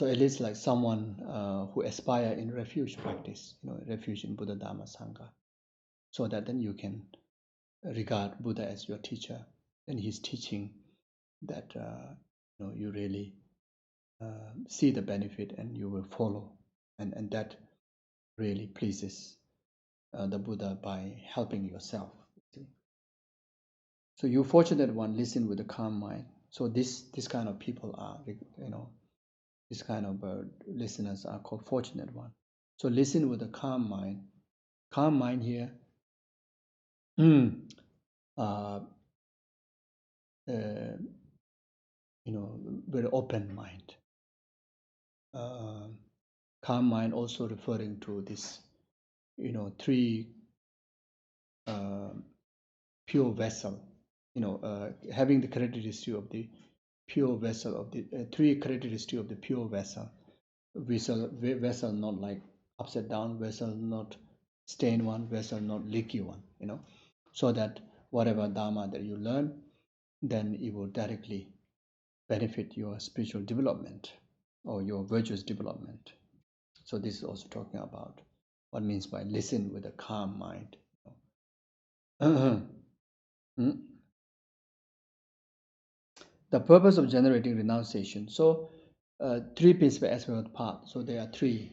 at least like someone who aspire in refuge practice, refuge in Buddha Dharma Sangha, so that then you can regard Buddha as your teacher, then he's teaching that you really see the benefit and you will follow, and that really pleases the Buddha by helping yourself. So you fortunate one, listen with a calm mind. So this kind of people are, this kind of listeners are called fortunate one. So listen with a calm mind. Calm mind here, uh, very open mind. Calm mind also referring to this, three pure vessel, having the characteristic of the pure vessel of the three characteristics of the pure vessel. Vessel not like upside down, vessel not stained one, vessel not leaky one, so that whatever dharma that you learn, then it will directly benefit your spiritual development or your virtuous development. So this is also talking about what means by listen with a calm mind. The purpose of generating renunciation. So three principal aspects of the path. So there are three.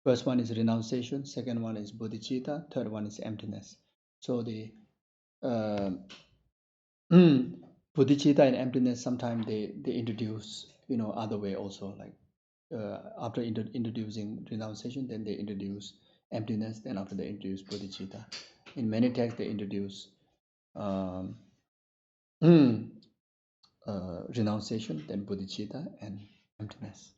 First one is renunciation, second one is bodhicitta, third one is emptiness. So the bodhicitta and emptiness, sometimes they introduce other way also, like after introducing renunciation, then they introduce emptiness, then after they introduce bodhicitta. In many texts they introduce renunciation, then bodhicitta and emptiness.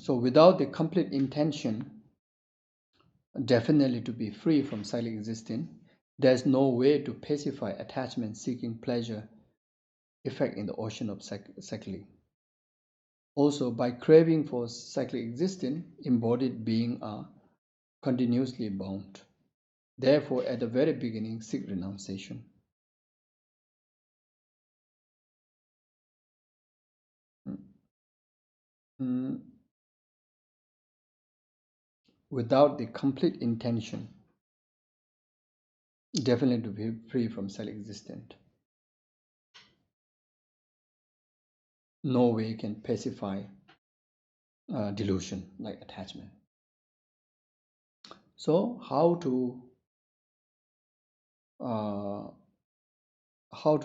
So without the complete intention definitely to be free from cyclic existence, there's no way to pacify attachment seeking pleasure effect in the ocean of cycling. Also, by craving for cyclic existence, embodied beings are continuously bound. Therefore, at the very beginning, seek renunciation. Without the complete intention, definitely to be free from self-existent, no way can pacify delusion like attachment. So how to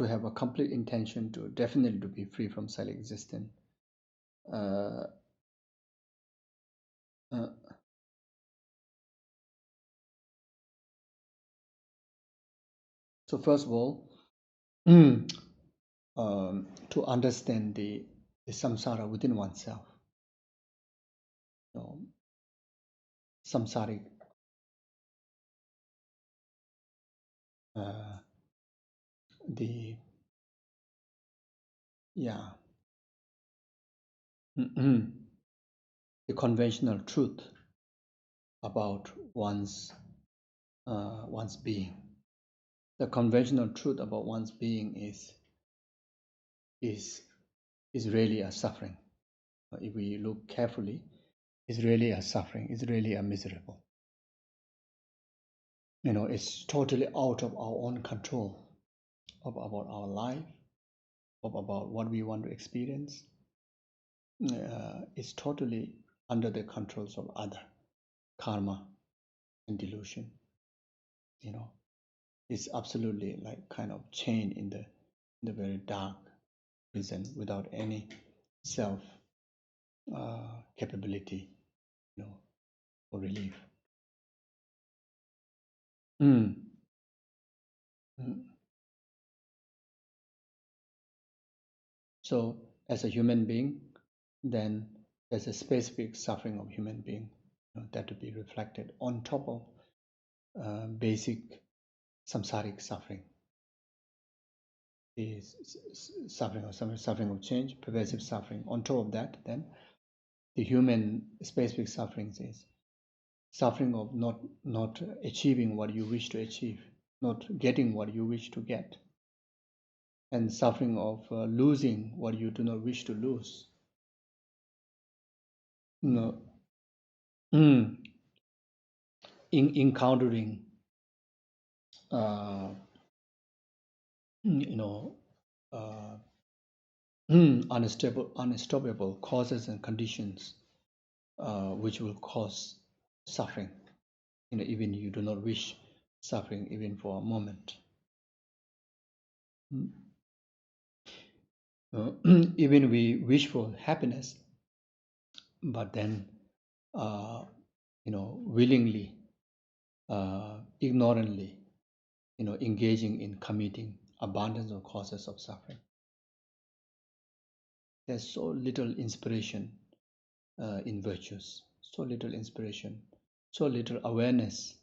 have a complete intention to definitely to be free from self-existent? So first of all, to understand the samsara within oneself, samsaric the the conventional truth about one's being. The conventional truth about one's being is really a suffering. If we look carefully, it's really a suffering. It's really a miserable. It's totally out of our own control about our life, about what we want to experience. It's totally under the controls of other karma and delusion. It's absolutely like kind of chained in the very dark prison without any self capability, for relief. So, as a human being, then there's a specific suffering of human being that to be reflected on top of basic samsaric suffering. The suffering of change, pervasive suffering. On top of that, then the human specific sufferings is suffering of not achieving what you wish to achieve, not getting what you wish to get, and suffering of losing what you do not wish to lose. know, mm, encountering uh, you know uh, unstoppable causes and conditions which will cause suffering. Even you do not wish suffering even for a moment. Mm. Even we wish for happiness, but then willingly, ignorantly, engaging in committing abundance of causes of suffering. There's so little inspiration in virtues, so little inspiration, so little awareness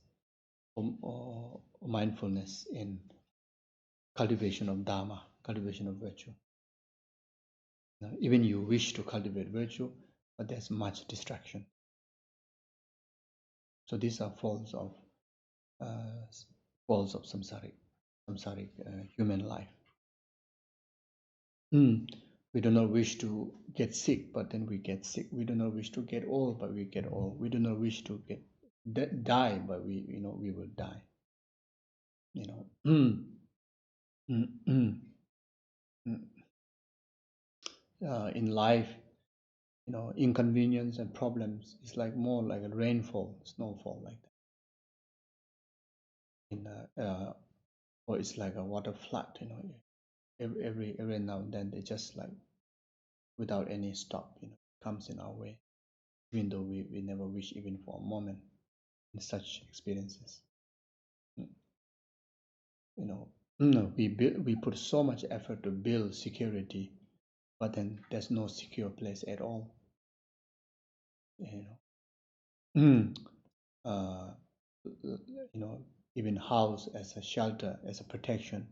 or mindfulness in cultivation of Dharma, cultivation of virtue. Even you wish to cultivate virtue, but there's much distraction. So these are falls of samsaric human life. We do not wish to get sick, but then we get sick. We do not wish to get old, but we get old. We do not wish to get die, but we will die. Mm, mm, mm, mm. In life, inconvenience and problems is like more like a rainfall, snowfall, like that. Or it's like a water flood. Every now and then they just like without any stop, comes in our way, even though we never wish even for a moment in such experiences. We put so much effort to build security, but then there's no secure place at all. Mm. uh, Even house as a shelter, as a protection,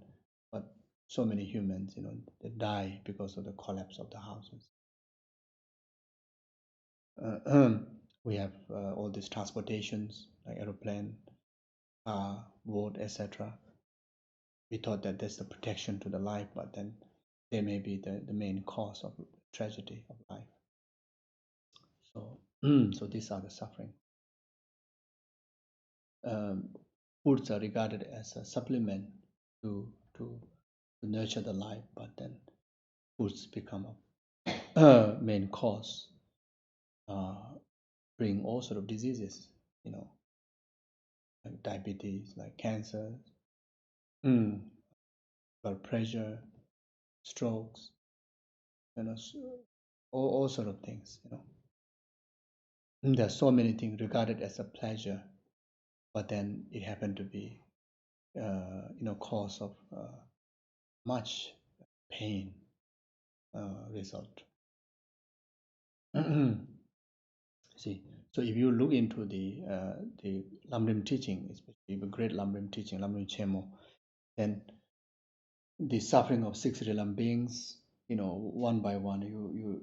but so many humans, they die because of the collapse of the houses. We have all these transportations like aeroplane, boat, etc. We thought that that's the protection to the life, but then they may be the main cause of tragedy of life. So, so these are the suffering. Foods are regarded as a supplement to to nurture the life, but then foods become a main cause, bring all sort of diseases, like diabetes, like cancer, blood pressure, strokes, all sort of things. There are so many things regarded as a pleasure, but then it happened to be, cause of much pain result. See, so if you look into the Lamrim teaching, especially the great Lamrim teaching, Lamrim Chemo, then the suffering of six realm beings, one by one, you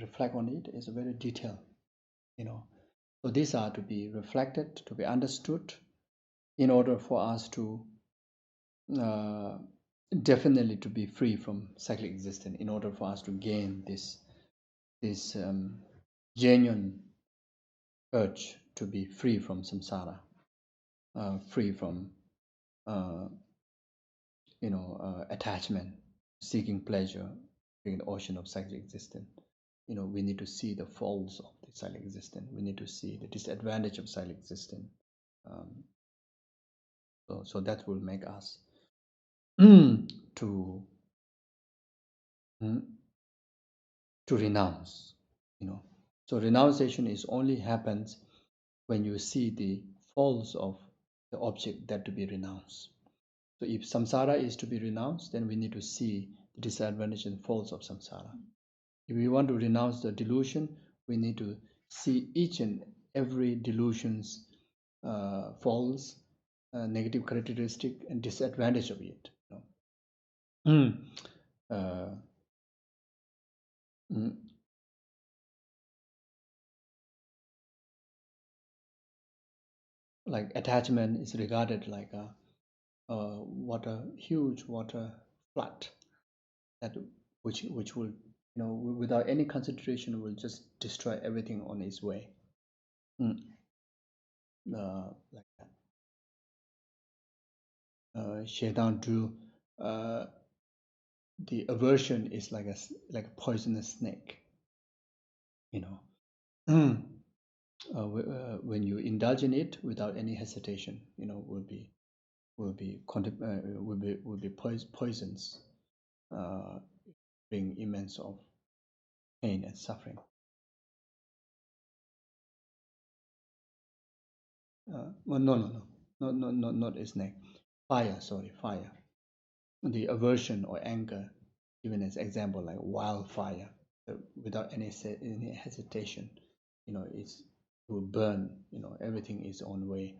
reflect on it. It's a very detailed, So these are to be reflected, to be understood, in order for us to uh, definitely to be free from cyclic existence. In order for us to gain this genuine urge to be free from samsara, free from attachment, seeking pleasure, being the ocean of cyclic existence. We need to see the faults of the cyclic existence. We need to see the disadvantage of cyclic existence. So that will make us to mm, to renounce. So renunciation is only happens when you see the faults of the object that to be renounced. So if samsara is to be renounced, then we need to see the disadvantage and faults of samsara. If we want to renounce the delusion, we need to see each and every delusion's faults, negative characteristic, and disadvantage of it. Uh, mm, like attachment is regarded like a huge water flood that which will without any consideration, will just destroy everything on its way. Mm. Like that. Shaitan drew the aversion is like a poisonous snake. When you indulge in it without any hesitation, will be poisons, bring immense of pain and suffering. Well, no, not a snake. Fire, sorry, fire. The aversion or anger, given as example, like wildfire, without any hesitation, it will burn. Everything is on way.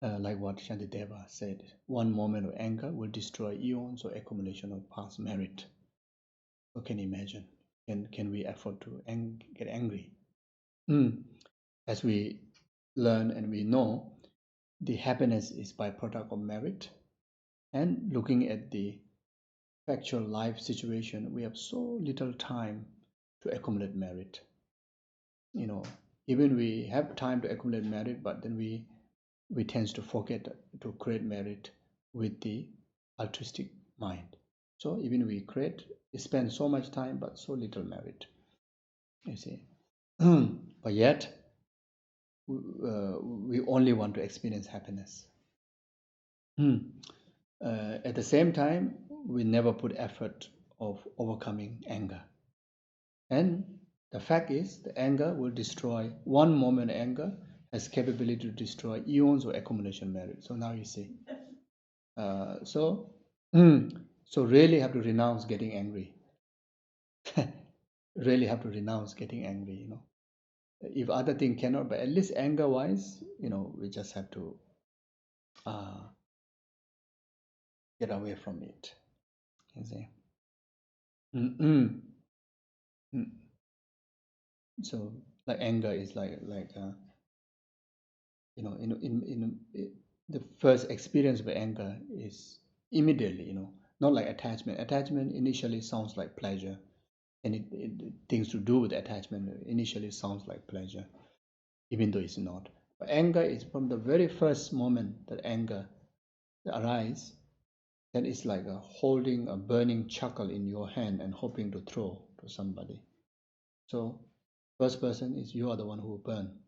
Like what Shantideva said, one moment of anger will destroy eons or accumulation of past merit. So can you imagine? Can we afford to get angry? As we learn and we know, the happiness is byproduct of merit. And looking at the factual life situation, we have so little time to accumulate merit. Even we have time to accumulate merit, but then we tend to forget to create merit with the altruistic mind. So even we spend so much time, but so little merit. You see, but yet we only want to experience happiness. At the same time, we never put effort of overcoming anger. And the fact is, the anger will destroy one moment. Anger has capability to destroy eons of accumulation merit. So now you see. So really have to renounce getting angry. Really have to renounce getting angry. If other thing cannot, but at least anger-wise, we just have to get away from it. You see. So like anger is like in the first experience of anger is immediately, not like attachment. Attachment initially sounds like pleasure, and things to do with attachment initially sounds like pleasure, even though it's not. But anger is from the very first moment that anger arises, that is like holding a burning chuckle in your hand and hoping to throw to somebody. So first person is you are the one who burn,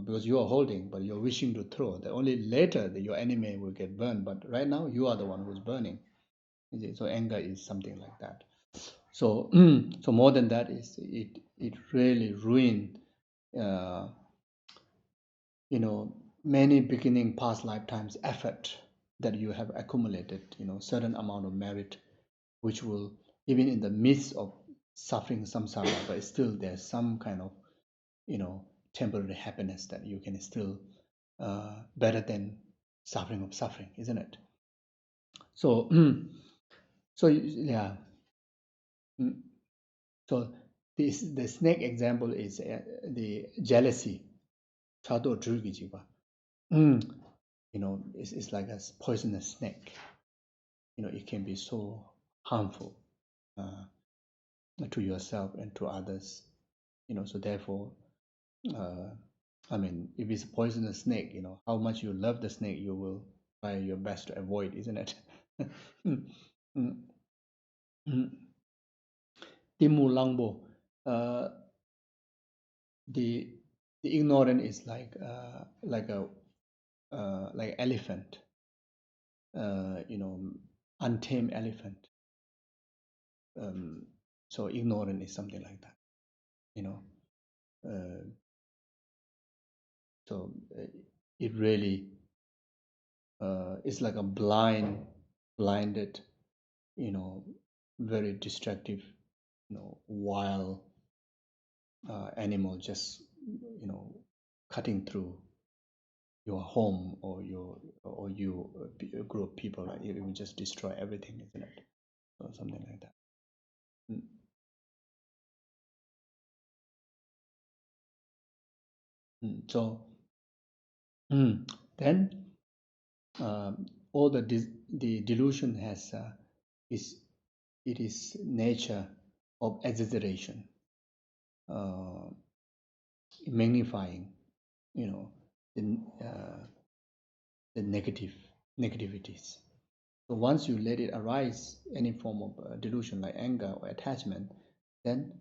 because you are holding, but you're wishing to throw. That only later that your enemy will get burned, but right now you are the one who's burning. So anger is something like that. So so more than that is it really ruined many beginning past lifetimes effort that you have accumulated, certain amount of merit, which will, even in the midst of suffering samsara, but still there's some kind of temporary happiness that you can still better than suffering of suffering, isn't it? So so yeah. So the snake example is the jealousy. Chado drugijiba. It's like a poisonous snake. It can be so harmful to yourself and to others. So therefore, if it's a poisonous snake, how much you love the snake, you will try your best to avoid, isn't it? Timu langbo, the ignorant is like elephant, untamed elephant. So ignorant is something like that, so it really is like a blinded, very destructive, wild animal just cutting through your home or a group of people. Like it will just destroy everything, isn't it? So something like that. So then all the delusion has is it is nature of exaggeration, magnifying, the, the negativities. So once you let it arise, any form of delusion like anger or attachment, then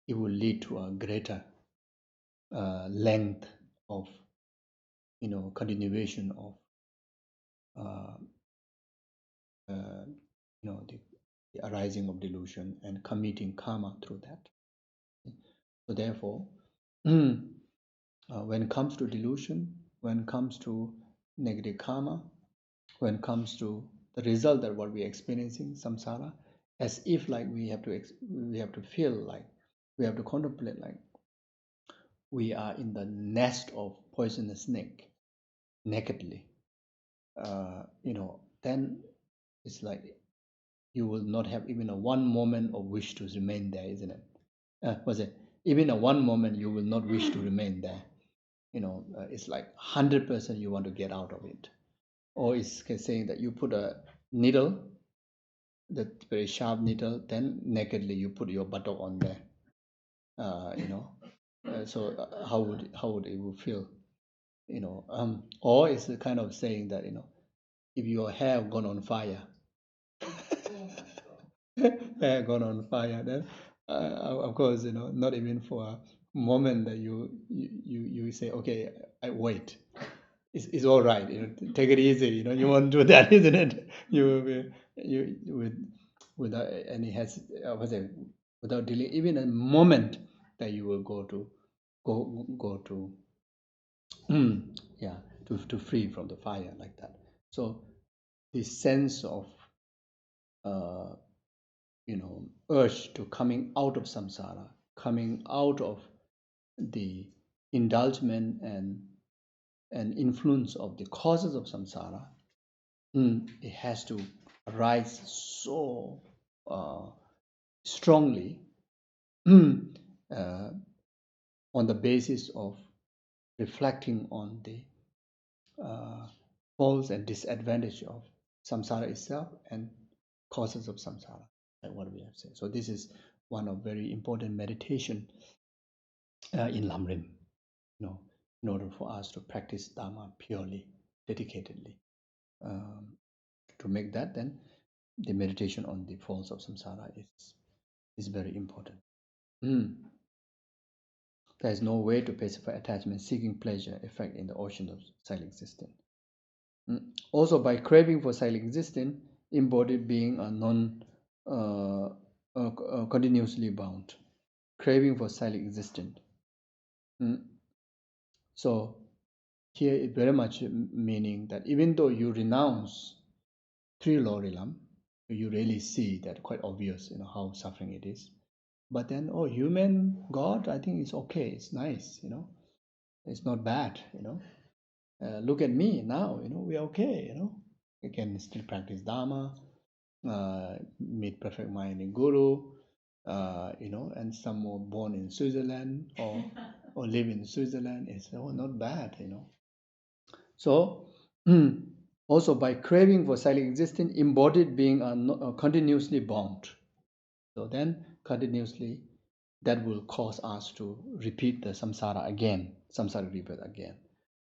it will lead to a greater length of, continuation of, uh, the arising of delusion and committing karma through that. So therefore, when it comes to delusion, when it comes to negative karma, when it comes to the result that what we're experiencing, samsara, as if like we have to feel like, we have to contemplate like we are in the nest of poisonous snake nakedly. Then it's like you will not have even a one moment of wish to remain there, isn't it? Was it even a one moment you will not wish to remain there? It's like 100% you want to get out of it. Or it's saying that you put a needle, that very sharp needle, then nakedly you put your buttock on there. So how would it will feel? Or it's the kind of saying that if your hair gone on fire, hair gone on fire, then of course not even for a moment that you say, okay, I wait. It's all right. Take it easy. You won't do that, isn't it? You will be without any without dealing even a moment that you will go to yeah, to free from the fire like that. So this sense of uh, urge to coming out of samsara, coming out of the indulgement and influence of the causes of samsara, it has to arise so strongly on the basis of reflecting on the faults and disadvantage of samsara itself and causes of samsara, like what we have said. So this is one of very important meditation in Lamrim, in order for us to practice Dharma purely, dedicatedly. To make that, then the meditation on the faults of samsara is very important. There is no way to pacify attachment, seeking pleasure, effect in the ocean of silent existence. Also, by craving for silent existence, embodied being are non continuously bound. Craving for silent existence. So here it very much meaning that even though you renounce three lorilam, you really see that quite obvious, how suffering it is. But then, human God, I think it's okay, it's nice, it's not bad, look at me now, we are okay, we can still practice Dharma, meet perfect mind in Guru, and some more born in Switzerland or live in Switzerland. It's not bad, So, also by craving for silent existence, embodied being are continuously bound. So then, continuously, that will cause us to repeat the samsara again, samsara rebirth again.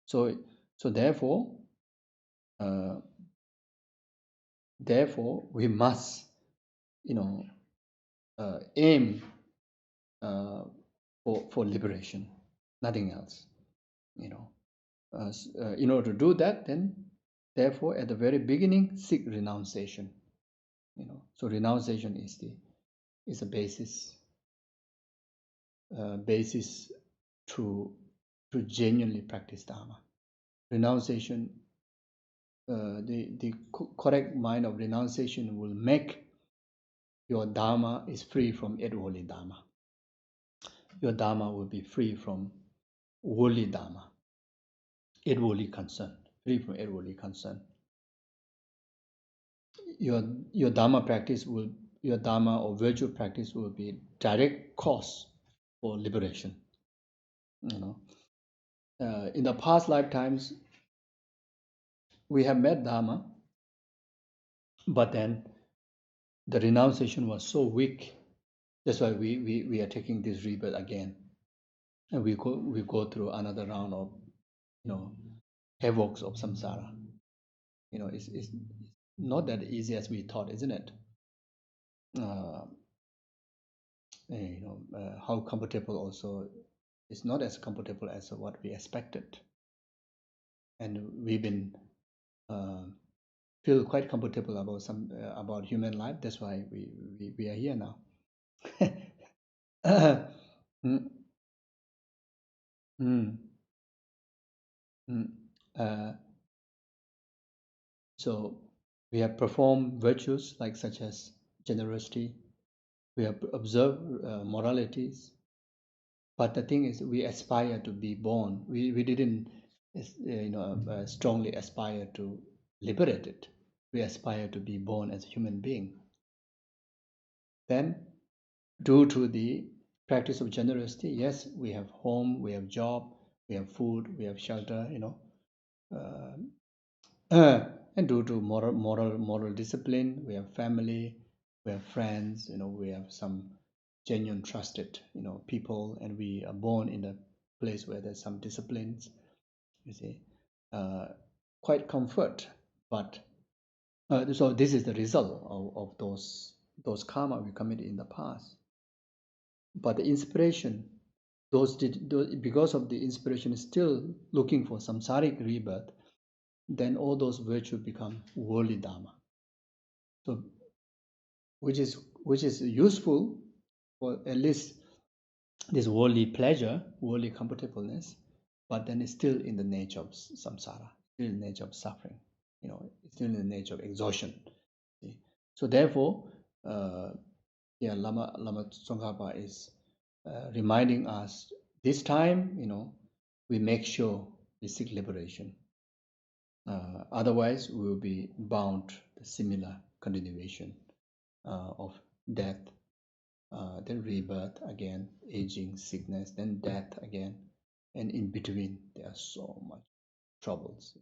So therefore, we must, aim for liberation, nothing else. In order to do that, then therefore at the very beginning seek renunciation. So renunciation is a basis to genuinely practice Dharma. Renunciation, the correct mind of renunciation will make your Dharma is free from worldly Dharma. Your Dharma will be free from worldly Dharma, worldly concern, free from worldly concern. Your Dharma practice your Dharma or virtue practice will be direct cause for liberation. In the past lifetimes, we have met Dharma, but then the renunciation was so weak. That's why we are taking this rebirth again, and we go through another round of havocs of samsara. It's not that easy as we thought, isn't it? Uh, how comfortable also, it's not as comfortable as what we expected, and we've been uh, feel quite comfortable about about human life. That's why we are here now. Mm, mm, mm. Uh, so we have performed virtues like such as generosity. We have observed moralities. But the thing is, we aspire to be born. We didn't, strongly aspire to liberate it. We aspire to be born as a human being. Then, due to the practice of generosity, yes, we have home, we have job, we have food, we have shelter. And due to moral discipline, we have family, we have friends. We have some genuine trusted people, and we are born in a place where there's some disciplines. You see, uh, quite comfort. But so this is the result of those karma we committed in the past. But the inspiration, because of the inspiration is still looking for samsaric rebirth, then all those virtues become worldly dharma. So which is useful for at least this worldly pleasure, worldly comfortableness, but then it's still in the nature of samsara, still in the nature of suffering. It's still in the nature of exhaustion. See? So therefore, Lama Tsongkhapa is reminding us this time. We make sure we seek liberation. Otherwise, we will be bound to similar continuation of death, then rebirth again, aging, sickness, then death again, and in between there are so much troubles.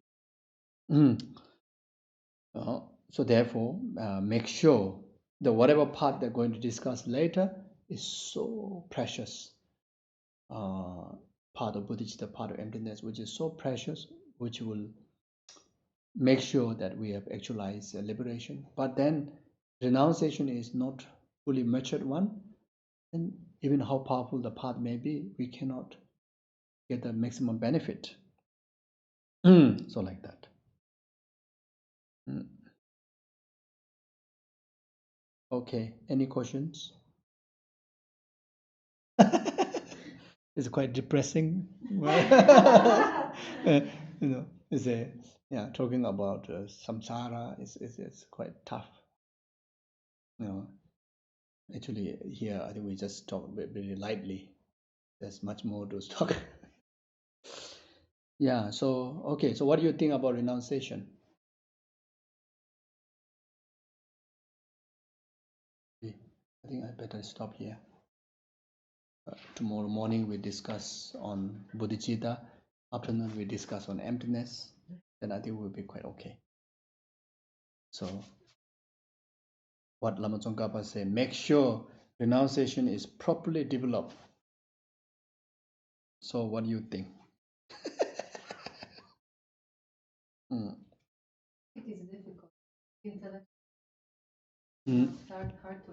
So therefore, make sure that whatever part they're going to discuss later is so precious. Part of Bodhicitta, part of emptiness, which is so precious, which will make sure that we have actualized liberation. But then renunciation is not fully matured one, and even how powerful the path may be, we cannot get the maximum benefit. So like that. Okay, any questions? It's quite depressing. It's talking about samsara is quite tough. Actually, here I think we just talk very lightly. There's much more to talk. Yeah. So okay. So what do you think about renunciation? I think I better stop here. Tomorrow morning we discuss on Bodhicitta. Afternoon we discuss on emptiness. Then I think we'll be quite okay. So what Lama Tsongkhapa say, make sure renunciation is properly developed. So what do you think? It is difficult. Intellect hard to.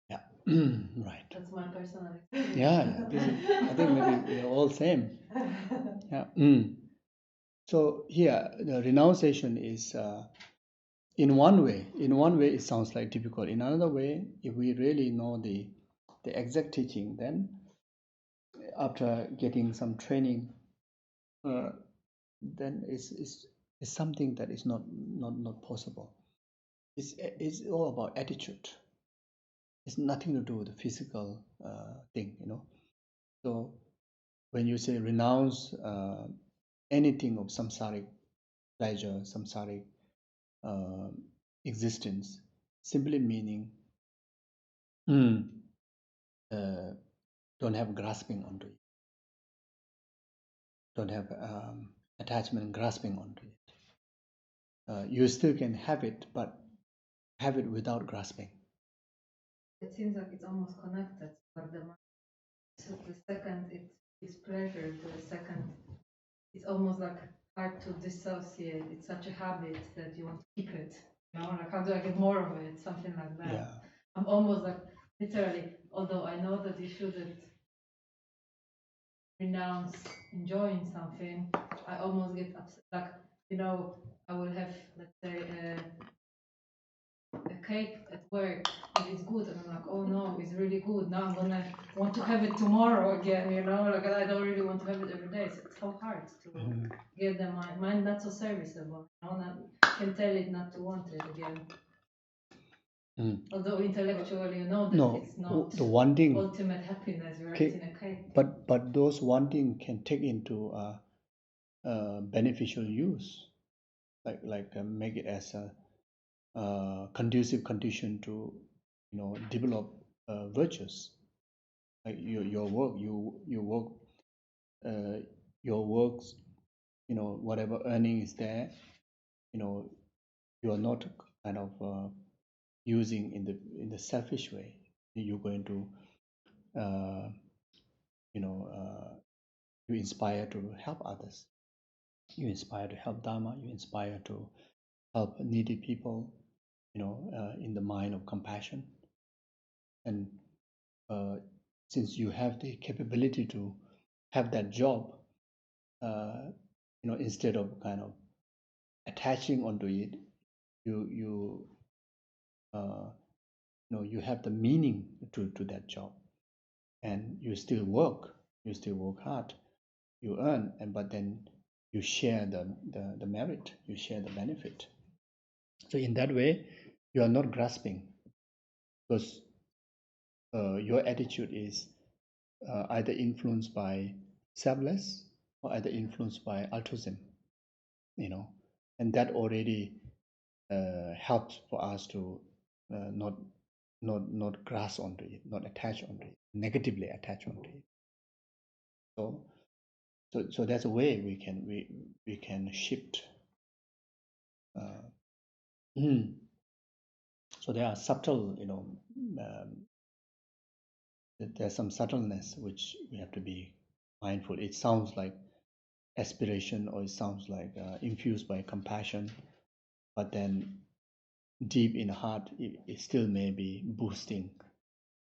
Yeah. Right. That's my personal experience. Yeah. I think maybe we're all same. Yeah. So here the renunciation is in one way it sounds like difficult. In another way, if we really know the exact teaching, then after getting some training, then it's something that is not possible. It's all about attitude. It's nothing to do with the physical thing. So when you say renounce anything of samsaric pleasure, samsaric existence, simply meaning don't have grasping onto it, don't have attachment and grasping onto it. You still can have it, but have it without grasping. It seems like it's almost connected, but so the second it is pleasure, the second it's almost like hard to dissociate. It's such a habit that you want to keep it. You know, like how do I get more of it? Something like that. Yeah. I'm almost like literally, although I know that you shouldn't renounce enjoying something, I almost get upset. Like, you know, I will have, let's say, a cake at work and it's good, and I'm like, oh no, it's really good. Now I'm gonna want to have it tomorrow again, you know, like I don't really want to have it every day. So it's so hard to get the mind not so serviceable, you know, can tell it not to want it again. Although intellectually you know that it's not the wanting ultimate happiness, you're eating a cake. But those wanting can take into beneficial use, like make it as a conducive condition to develop virtues. Like your work, you work, your works, whatever earning is there, you are not kind of using in the selfish way. You're going to you inspire to help others, you inspire to help Dharma, you inspire to help needy people, in the mind of compassion. And since you have the capability to have that job, instead of kind of attaching onto it, you you have the meaning to that job, and you still work hard, you earn, but then you share the merit, you share the benefit. So in that way, you are not grasping, because your attitude is either influenced by selfless or either influenced by altruism, and that already helps for us to not grasp onto it, not attach onto it, negatively attach onto it. So that's a way we can shift. So there are subtle, there's some subtleness which we have to be mindful. It sounds like aspiration, or it sounds like infused by compassion, but then deep in the heart, it still may be boosting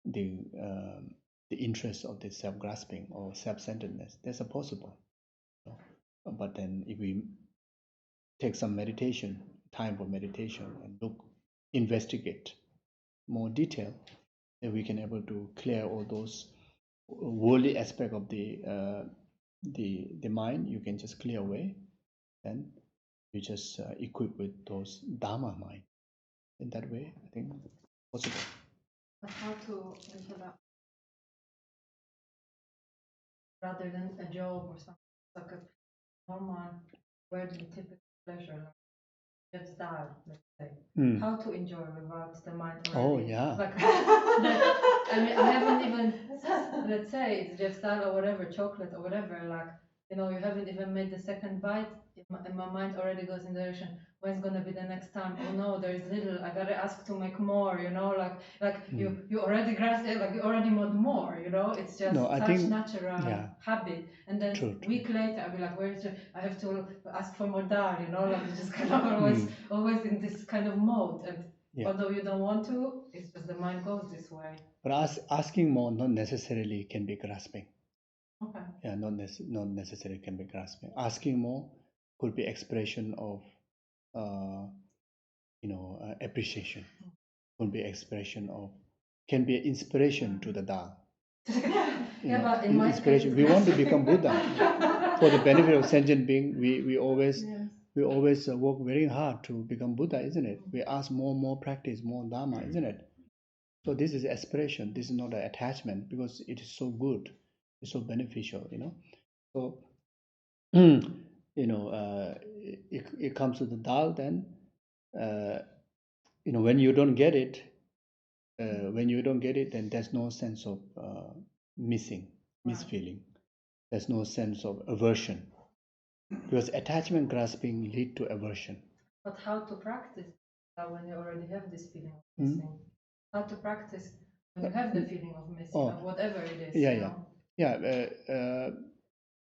the interest of the self-grasping or self-centeredness. That's a possible. But then if we take some meditation, time for meditation, and investigate more detail, then we can able to clear all those worldly aspect of the mind. You can just clear away, and you just equip with those Dharma mind. In that way, I think possible. But how to develop rather than a job or something like a normal, worldly, typical pleasure, like just die, let's say. How to enjoy without the mind already? Oh yeah. Like, I mean, I haven't even, let's say it's just that or whatever, chocolate or whatever, like, you haven't even made the second bite, and my mind already goes in the direction, when's gonna be the next time? Oh no, there's little, I gotta ask to make more, like you already grasped it, like you already want more, it's just such natural habit. And then week later I'll be like, where's I have to ask for more dal, like you just kind of always in this kind of mode. And although you don't want to, it's just the mind goes this way. But asking more not necessarily can be grasping. Okay. Yeah, not necessarily can be grasping. Asking more could be expression of appreciation. Could be expression of, can be inspiration to the Tao. But in my inspiration. We want to become Buddha. For the benefit of sentient being, we always work very hard to become Buddha, isn't it? We ask more practice, more Dharma, isn't it? So this is aspiration. This is not an attachment, because it is so good, it's so beneficial, So, it comes to the Tao. Then, when you don't get it, then there's no sense of misfeeling. There's no sense of aversion, because attachment grasping lead to aversion. But how to practice? when you already have this feeling of missing? How to practice when you have the feeling of missing, of whatever it is?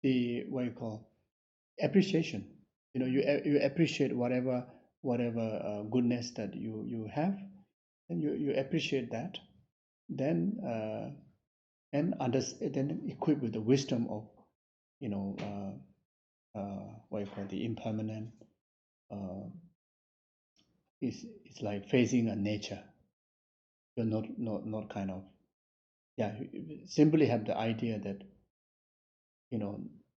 The what you call appreciation. You appreciate whatever goodness that you have, and you appreciate that. Then then equipped with the wisdom of what you call the impermanent. It's like facing a nature. You're not kind of simply have the idea that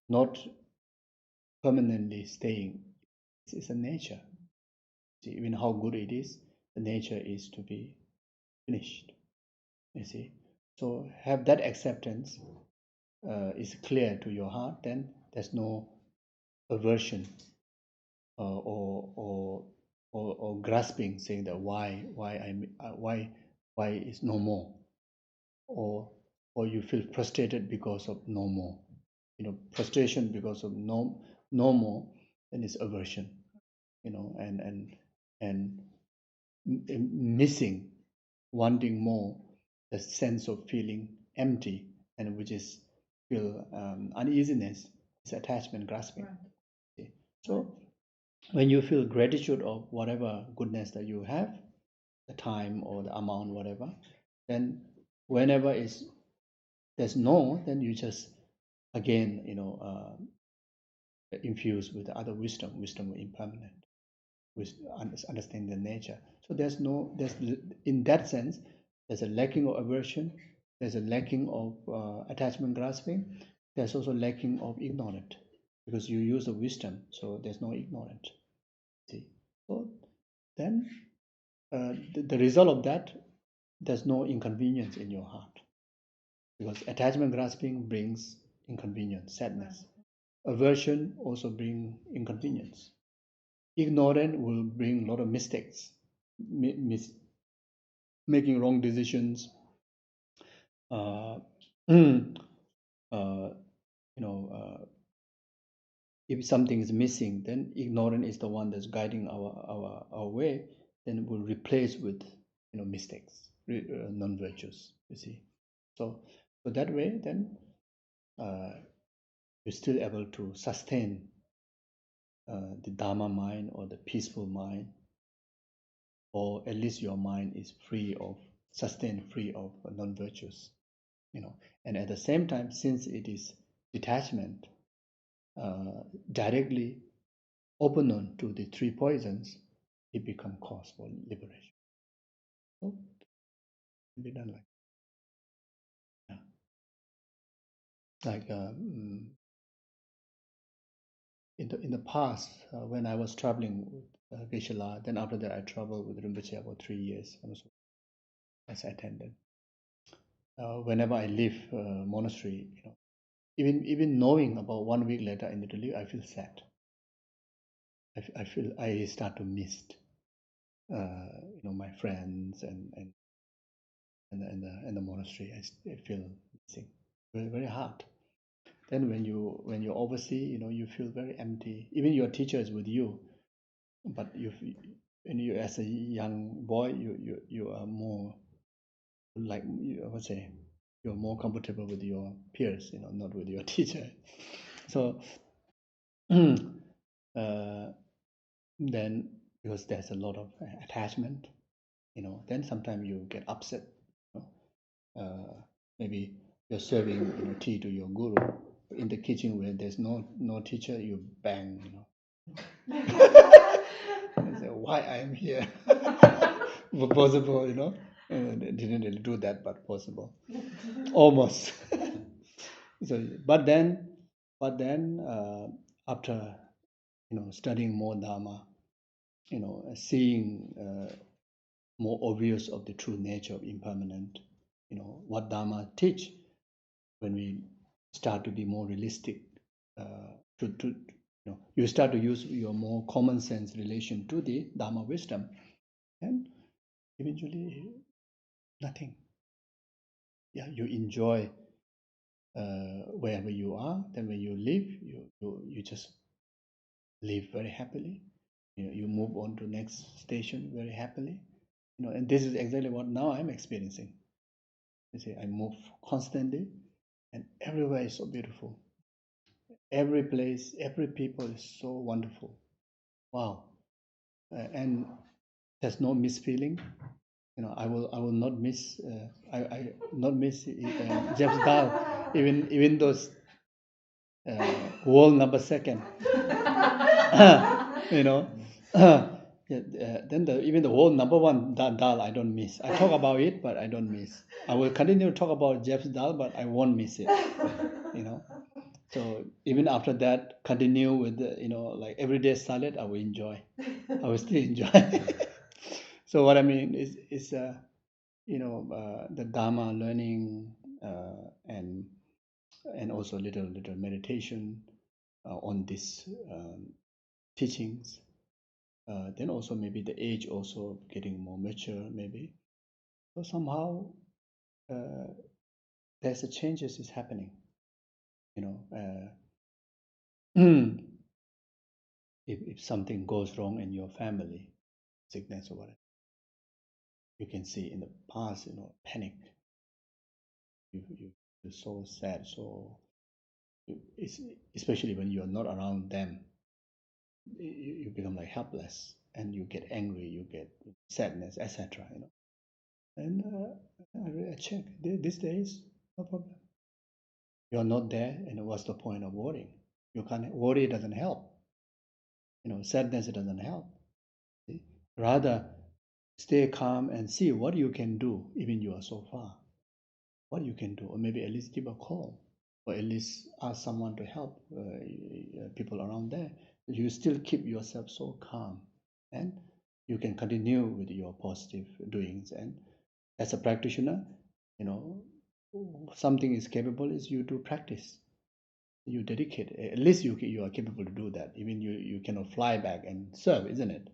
not permanently staying. It's a nature. See, even how good it is, the nature is to be finished. You see, so have that acceptance is clear to your heart. Then there's no aversion or grasping, saying that why is no more, or you feel frustrated because of no more. Frustration because of no more, then it's aversion. And missing, wanting more, the sense of feeling empty, and which is feel uneasiness, is attachment, grasping. Right. So when you feel gratitude of whatever goodness that you have, the time or the amount, whatever, then whenever there's no, then you just again infuse with the other wisdom of impermanent, with understanding the nature. So there's in that sense, there's a lacking of aversion, there's a lacking of attachment, grasping. There's also lacking of ignorant, because you use the wisdom, so there's no ignorant. See, so then the result of that, there's no inconvenience in your heart, because attachment, grasping brings inconvenience, sadness. Aversion also brings inconvenience. Ignorant will bring a lot of mistakes, making wrong decisions. If something is missing, then ignorant is the one that's guiding our way. Then we'll replace with mistakes, non-virtues. You see, so that way, then you're still able to sustain the Dharma mind or the peaceful mind, or at least your mind is free of non-virtues. And at the same time, since it is detachment, directly opponent to the three poisons, it becomes cause for liberation. So it be done like in the past, when I was traveling with Geshe, then after that I traveled with Rinpoche about 3 years also as attendant. Whenever I leave monastery, even knowing about 1 week later I need to leave, I feel sad. I feel I start to miss my friends and the monastery. I feel missing. Very, very hard. Then when you oversee, you feel very empty. Even your teacher is with you, but when you as a young boy, you are more like, I would say, you're more comfortable with your peers, not with your teacher. So then, because there's a lot of attachment, then sometimes you get upset. Maybe you're serving tea to your guru in the kitchen where there's no teacher, you bang, and say, why I'm here? Possible, they didn't really do that, but possible, almost. So, but then after studying more Dharma, seeing more obvious of the true nature of impermanent, what Dharma teach, when we start to be more realistic, you start to use your more common sense relation to the Dharma wisdom, and eventually nothing. Yeah, you enjoy wherever you are. Then when you live, you just live very happily. You move on to next station very happily. And this is exactly what now I'm experiencing. You see, I move constantly, and everywhere is so beautiful. Every place, every people is so wonderful. Wow. And there's no misfeeling. I will not miss. I not miss Jeff's Dal, even those world number second. you know. Then even the world number one Dal I don't miss. I talk about it, but I don't miss. I will continue to talk about Jeff's Dal, but I won't miss it. So even after that, continue with like everyday salad. I will enjoy. I will still enjoy. So what I mean is the Dharma learning and also little meditation on these teachings. Then also maybe the age also getting more mature maybe. So somehow there's a changes is happening. If something goes wrong in your family, sickness or whatever, you can see in the past, panic. You're so sad, so especially when you're not around them, you become like helpless, and you get angry, you get sadness, etc. And I check these days, no problem. You're not there, and what's the point of worrying? You can't worry; doesn't help. Sadness doesn't help. See? Rather, stay calm and see what you can do, even you are so far. What you can do, or maybe at least give a call, or at least ask someone to help people around there. You still keep yourself so calm, and you can continue with your positive doings. And as a practitioner, you know, something is capable is you do practice. You dedicate. At least you are capable to do that. Even you cannot fly back and serve, isn't it?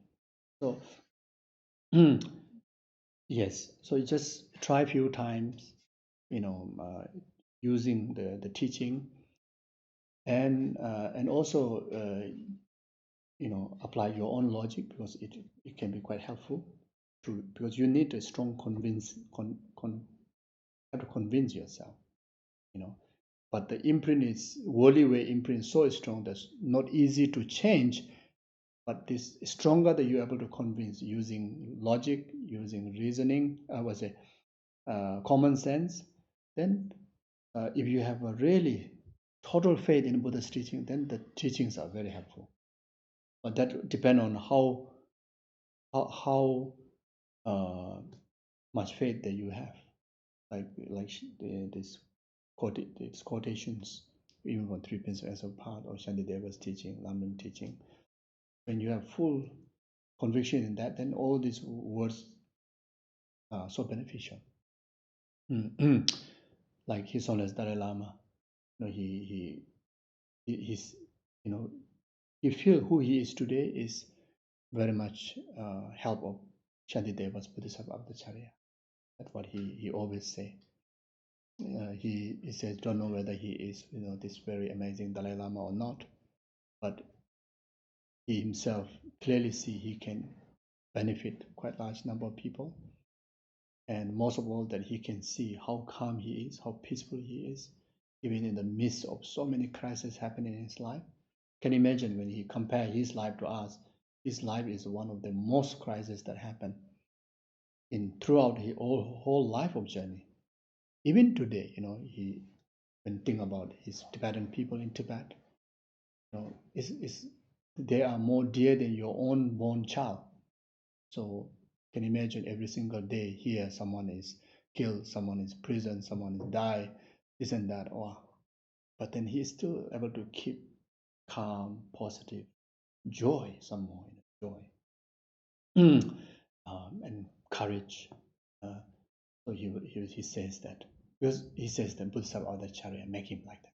So yes. So you just try a few times, using the teaching, and also apply your own logic, because it can be quite helpful because you need a strong have to convince yourself, but the imprint is worldly way imprint so strong that's not easy to change. But this stronger that you're able to convince using logic, using reasoning, I would say common sense. Then if you have a really total faith in Buddha's teaching, then the teachings are very helpful. But that depends on how much faith that you have. Like these quotations, even from three principles as a part of Shantideva's teaching, Lamrim teaching. When you have full conviction in that, then all these words are so beneficial. Like His Holiness Dalai Lama, he's he feel who he is today is very much help of Shantideva's Bodhisattva. That's what he always say. He says, don't know whether he is this very amazing Dalai Lama or not, but he himself clearly see he can benefit quite large number of people, and most of all that he can see how calm he is, how peaceful he is, even in the midst of so many crises happening in his life. Can you imagine when he compare his life to us? His life is one of the most crises that happen in throughout his whole life of journey. Even today, he when think about his Tibetan people in Tibet, they are more dear than your own born child. So can you imagine every single day here someone is killed, someone is prison, someone is die, this and that. But then he is still able to keep calm, positive, joy, some more joy, and courage. So he says that, because he says that Bodhisattva Acharya make him like that,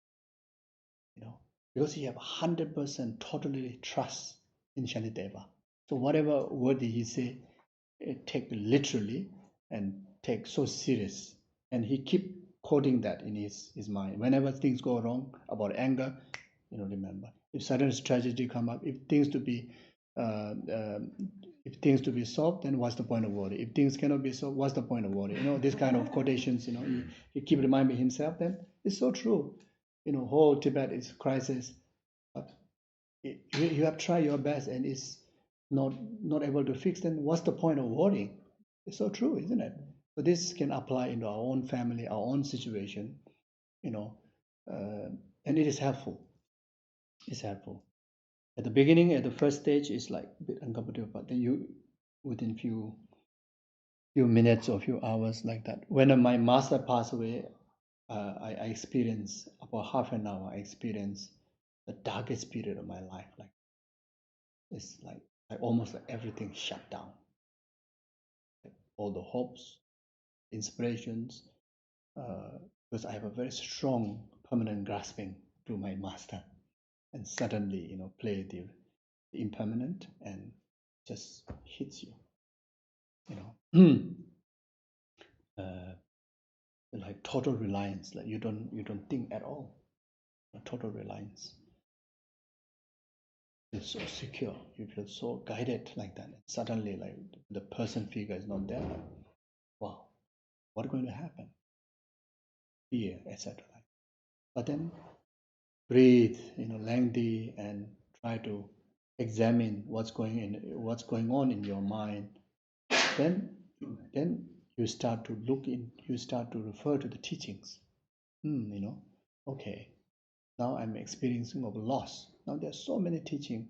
because he have 100% totally trust in Shantideva. So whatever word he say, take literally and take so serious, and he keep quoting that in his mind. Whenever things go wrong about anger, remember if sudden tragedy come up, if things to be if things to be solved, then what's the point of worry? If things cannot be solved, what's the point of worry? This kind of quotations, he keep reminding himself. Then it's so true. Whole Tibet is crisis, but you have tried your best and it's not able to fix. Then what's the point of worrying? It's so true, isn't it? So this can apply into our own family, our own situation, and it is helpful. It's helpful. At the beginning, at the first stage, it's like a bit uncomfortable, but then within few minutes or few hours like that. When my master passed away, I experienced about half an hour. I experienced the darkest period of my life. Like it's like almost like everything shut down. Like all the hopes, inspirations, because I have a very strong permanent grasping to my master, and suddenly play the impermanent and just hits you. uh, like total reliance. Like you don't think at all. Total reliance. You're so secure. You feel so guided like that. And suddenly, like the person figure is not there. Like, wow, what's going to happen? Fear, etc. But then breathe, lengthy, and try to examine what's going on in your mind. Then you start to you start to refer to the teachings. Okay, now I'm experiencing of loss. Now there's so many teaching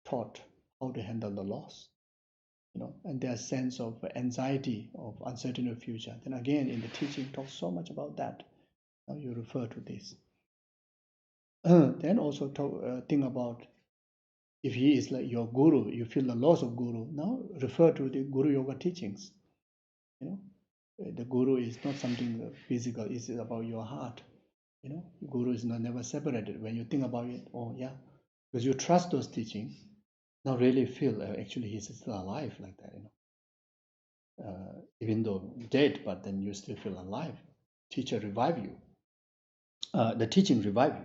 taught how to handle the loss, and there's sense of anxiety, of uncertainty of future. Then again, in the teaching, talks so much about that. Now you refer to this. Then also think about if he is like your guru, you feel the loss of guru. Now refer to the Guru Yoga teachings. The guru is not something physical. It's about your heart. Guru is never separated. When you think about it, oh yeah, because you trust those teachings. Now really feel actually he's still alive like that. Even though dead, but then you still feel alive. Teacher revive you. The teaching revive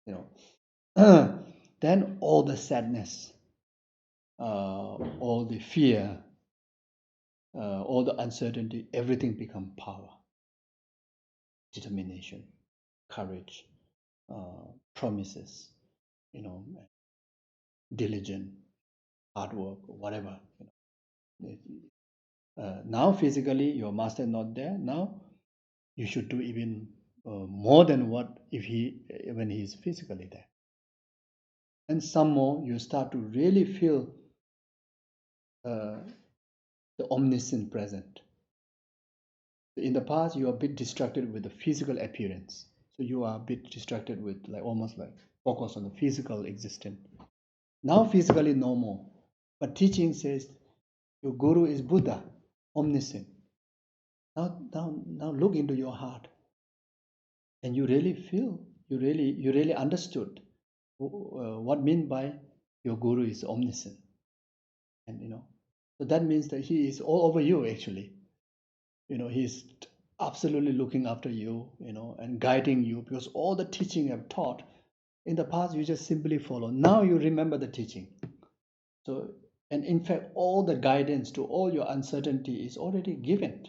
you. Then all the sadness, all the fear, all the uncertainty, everything become power, determination, courage, promises, diligent, hard work, whatever. Now physically your master is not there. Now you should do even more than what if when he is physically there. And some more, you start to really feel the omniscient present. In the past, you are a bit distracted with the physical appearance. So you are a bit distracted with almost like focus on the physical existence. Now physically no more. But teaching says your guru is Buddha, omniscient. Now look into your heart. And you really feel, you really understood what mean by your guru is omniscient. And so that means that he is all over you actually. He's absolutely looking after you, and guiding you, because all the teaching I've taught in the past you just simply follow. Now you remember the teaching. So, and in fact, all the guidance to all your uncertainty is already given,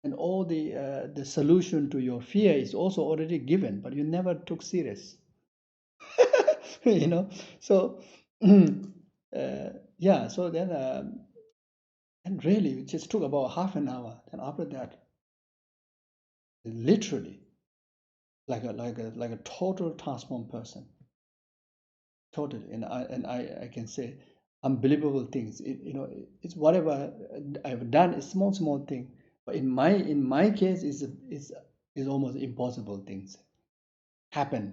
and all the solution to your fear is also already given, but you never took serious. So yeah. So then and really it just took about half an hour. And after that, literally like a total transformed person, totally. And I can say unbelievable things. It's whatever I've done is small thing, but in my case is almost impossible things happen.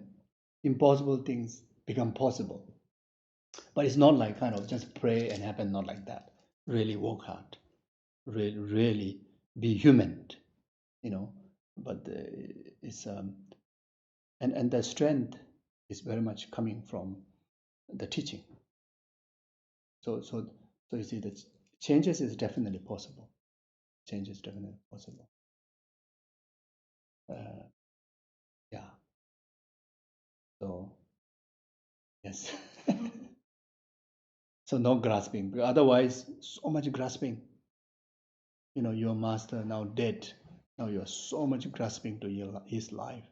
Impossible things become possible. But it's not like kind of just pray and happen, not like that. Really work hard, really be human, but it's and the strength is very much coming from the teaching. So you see that changes is definitely possible. Change is definitely possible. Yeah. So yes. So no grasping, because otherwise so much grasping. Your master now dead. Now you are so much grasping to his life.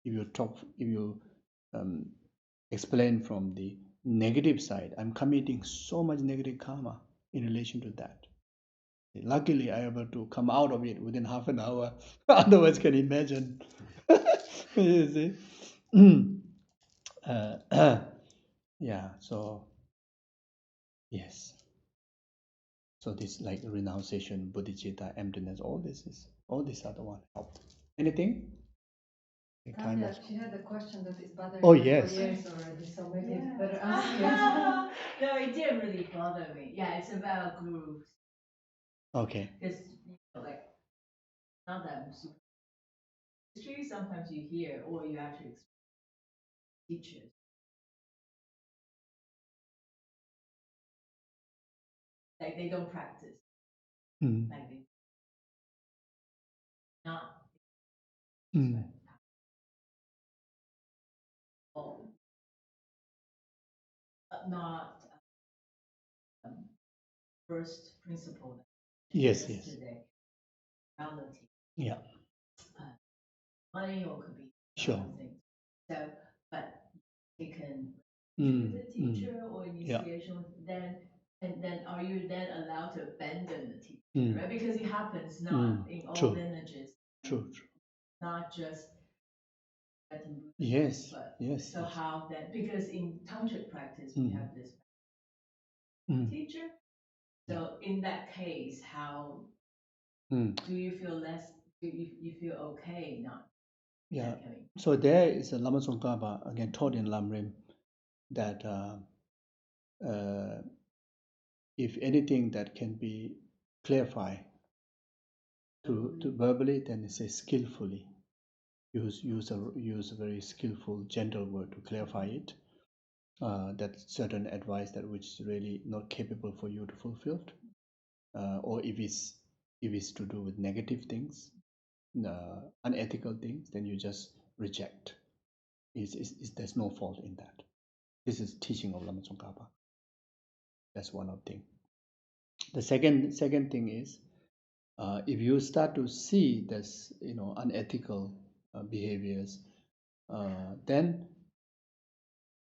If you explain from the negative side, I'm committing so much negative karma in relation to that. Luckily, I able to come out of it within half an hour. Otherwise, can imagine. You see? Yeah. So yes. So this like renunciation, bodhicitta, emptiness, all these are the one help. Anything? Katya, she had a question that is bothering Oh her yes. for years already, so maybe better ask it. No, it didn't really bother me. Yeah, it's about gurus. Okay. Because, like, not that I'm super history, sometimes you hear or you actually teachers. Like, they don't practice. Mm. Like, they not. Mm. Oh, not first principle. Yes. Yes. Today, reality. Yeah. Money or could be Sure. other things. So, but they can Mm. with a teacher or Yeah. initiation, then are you then allowed to abandon the teacher, Mm. right? Because it happens not in all True. lineages, True. not just Yes. but Yes. so Yes. how then? Because in tantric practice we have this Mm. teacher. So in that case, how Mm. do you feel less? Do you feel okay not? Yeah. Coming? So there is a Lama Tsongkhapa again taught in Lamrim that if anything that can be clarified to verbally, then it says skillfully. Use a very skillful, gentle word to clarify it. That certain advice that which is really not capable for you to fulfill, or if it's to do with negative things, unethical things, then you just reject. There's no fault in that. This is teaching of Lama Tsongkhapa. That's one of the things. The second thing is, if you start to see this, unethical behaviors, then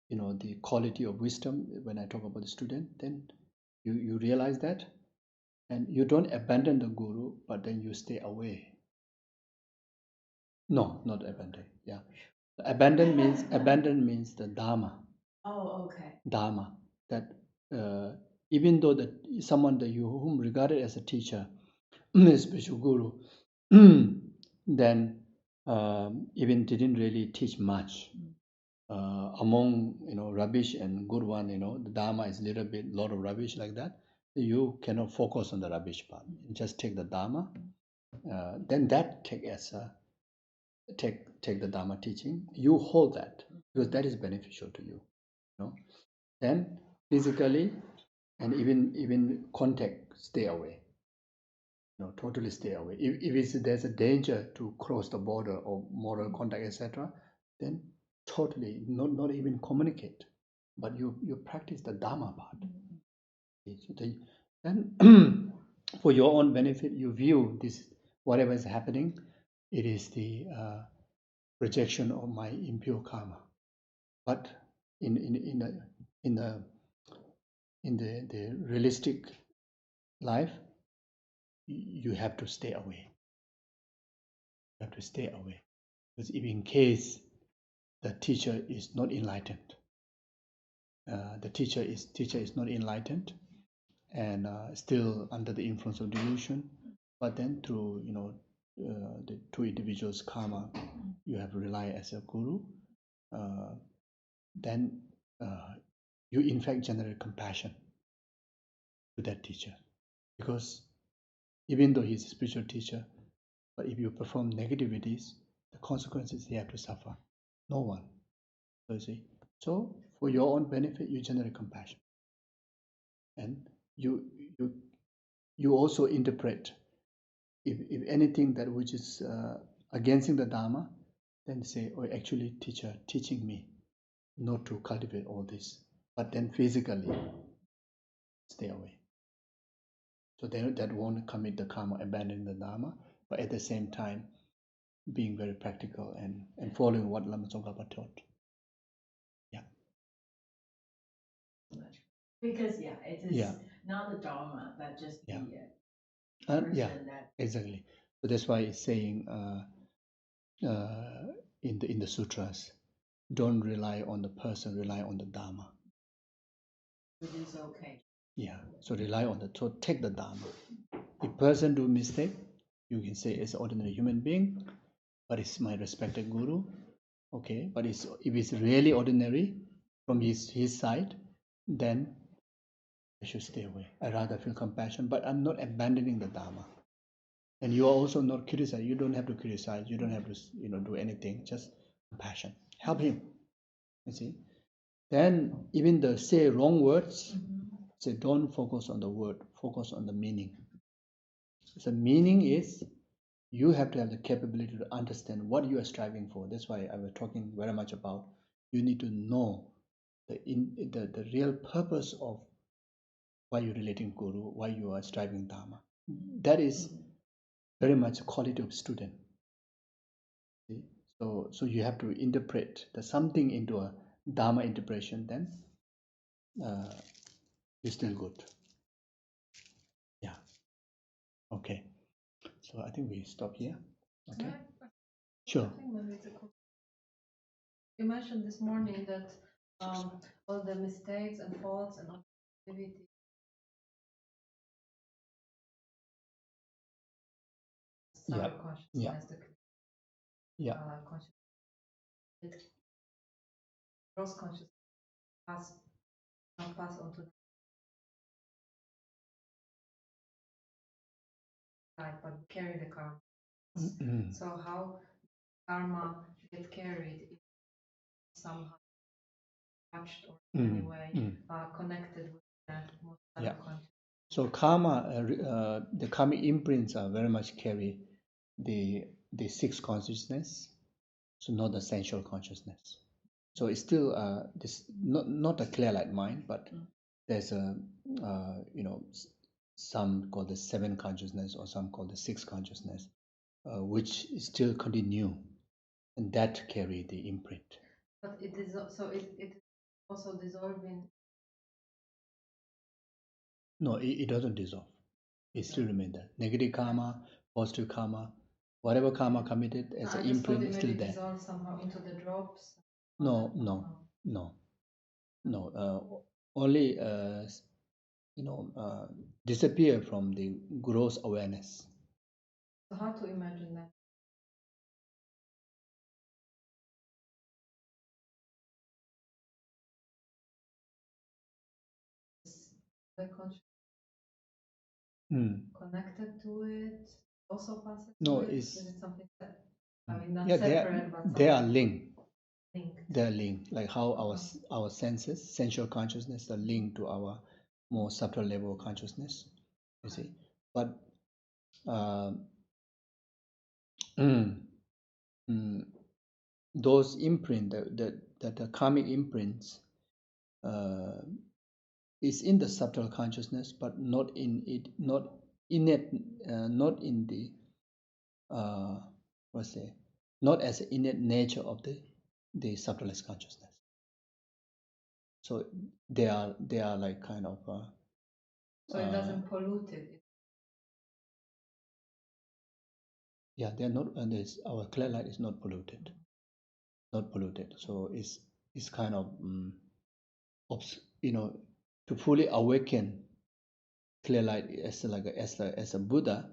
the quality of wisdom. When I talk about the student, then you realize that, and you don't abandon the guru, but then you stay away. No, not abandon. Yeah, abandon means the dharma. Oh, okay. Dharma, that even though someone that you whom regarded as a teacher, a spiritual guru, then even didn't really teach much. Among rubbish and good one, the dharma is a lot of rubbish like that. You cannot focus on the rubbish part. Just take the dharma. Then that take the dharma teaching. You hold that because that is beneficial to you. Then physically and even contact, stay away. Totally stay away. If there's a danger to cross the border or moral contact, etc., then totally not even communicate, but you practice the dharma part. Then for your own benefit, you view this whatever is happening. It is the rejection of my impure karma. But in the realistic life, you have to stay away. You have to stay away, because if in case the teacher is not enlightened, the teacher is not enlightened and still under the influence of delusion, but then through the two individuals' karma, you have relied as a guru, then you in fact generate compassion to that teacher, because even though he's a spiritual teacher, but if you perform negativities, the consequences he have to suffer. No one. So you see. So for your own benefit, you generate compassion, and you also interpret. If anything that which is against the dharma, then say, "Oh, actually, teacher teaching me not to cultivate all this." but then physically stay away. So that won't commit the karma, abandoning the dharma, but at the same time being very practical and following what Lama Tsongkhapa taught. Yeah. Because it is not the dharma, but just the person that exactly. So that's why it's saying in the sutras, don't rely on the person, rely on the dharma. it is okay. Yeah. So rely on so take the dharma. If person do mistake, you can say it's an ordinary human being, but it's my respected guru. Okay, but if it's really ordinary from his side, then I should stay away. I rather feel compassion, but I'm not abandoning the dharma. And you are also not criticized. You don't have to criticize. You don't have to do anything. Just compassion. Help him. You see. Then even the say wrong words, say don't focus on the word. Focus on the meaning. The meaning is you have to have the capability to understand what you are striving for. That's why I was talking very much about you need to know the real purpose of why you're relating Guru, why you are striving Dharma. That is very much a quality of student. See? So you have to interpret the something into a Dharma interpretation, then it's still good. Yeah. Okay. So I think we stop here. Okay. Sure. I think maybe it's a cool. You mentioned this morning that all the mistakes and faults and activity consciousness, the consciousness, gross consciousness pass on to the side, but we carry the karma. So how karma get carried if somehow touched or in any way connected with the most subtle consciousness? So karma, the karmic imprints are very much carry the sixth consciousness, so not the sensual consciousness. So it's still this not a clear light mind, but there's a some call the seven consciousness or some call the sixth consciousness, which still continue, and that carry the imprint. But it is it also dissolving. No, it doesn't dissolve. It still remains there. Negative karma, positive karma, whatever karma committed as an imprint is still there. Dissolve somehow into the drops. No. Only disappear from the gross awareness. So how to imagine that? The conscious connected to it also passes. No, is it something that not separate, but they are linked. linked. They are linked, like how our senses, sensual consciousness, are linked to our more subtle level of consciousness. You see, but those imprint, the karmic imprints, is in the subtle consciousness, but not in it, not in it, not in the not as an innate nature of the subtlest consciousness. So they are like kind of. So it doesn't pollute it. Yeah, they are not, and our clear light is not polluted. Not polluted. So it's kind of to fully awaken clear light as a Buddha.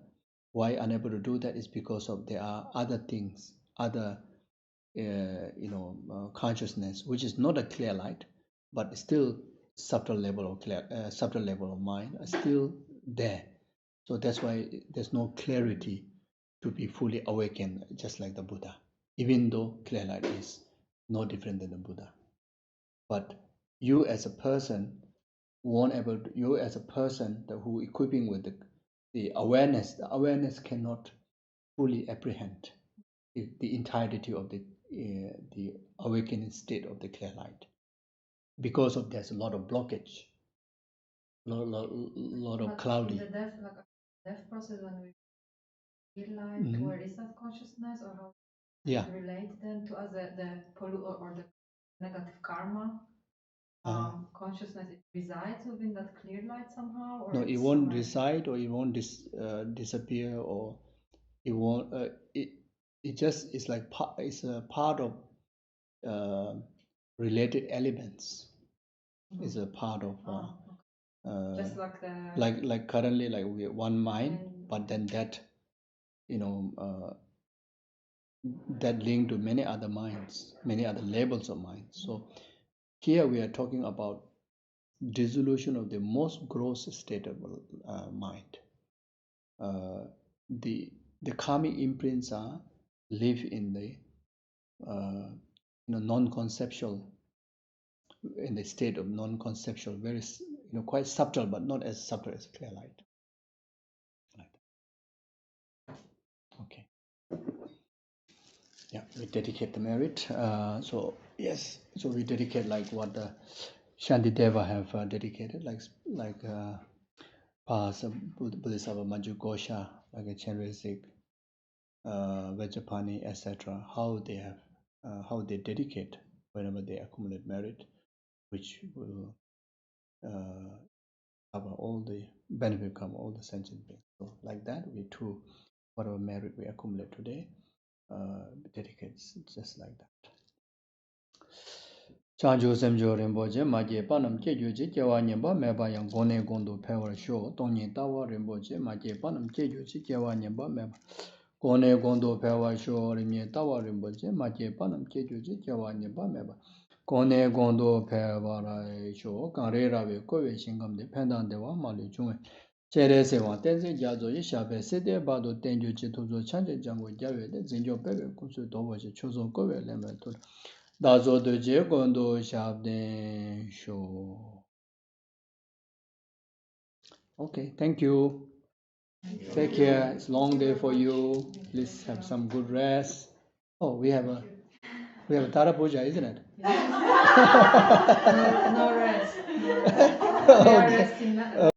Why unable to do that is because of there are other things, other consciousness, which is not a clear light, but still subtle level of mind are still there. So that's why there's no clarity to be fully awakened, just like the Buddha, even though clear light is no different than the Buddha. But you as a person you as a person who equipping with the awareness cannot fully apprehend the entirety of the awakening state of the clear light. because of there's a lot of blockage, lot of But cloudy. in the death process, when we feel like, Mhm. where is that consciousness, or how Yeah. to relate then to us the or the negative karma? Consciousness, it resides within that clear light somehow, or No, it it's won't somewhere? reside, or it won't disappear, or it won't. It just is like it's a part of related elements. It's a part of just like the like currently, like we are one mind, but then that that link to many other minds, many other levels of minds. So here we are talking about dissolution of the most gross state of mind. The karmic imprints are live in the non-conceptual, in the state of non-conceptual, very quite subtle, but not as subtle as clear light. Like that. Okay. Yeah, we dedicate the merit. So yes, so we dedicate like what the Shantideva have dedicated, like past Bodhisattva Manju Gosha, like a Chenrezig, Vajrapani, etc. How they have, how they dedicate whenever they accumulate merit, which will cover all the benefit, come all the sentient beings. So like that, we too, whatever merit we accumulate today, dedicates just like that. Chanjo semjo rinpoche maje panam chejo che chewa nyemba meba yang gone gondo pewar sho tonyin tawa rinpoche maje panam chejo che chewa nyemba meba gone gondo pewar sho rinye tawa rinpoche maje panam chejo che chewa nyemba meba gone gondo pewar sho kanre rawe kowe shingamde pendan dewa mali chungwe chere sewa tenze jazo ye shabe sede bado tenjo che tozo chanje jango jawe de zinjo pepe kunsu dobo che chozo kowe leme tur dazo de je gondo shabden sho. Okay, thank you. Take care. It's a long day for you. Please have some good rest. Oh, we have a Tara Puja, isn't it? no rest. We are resting now.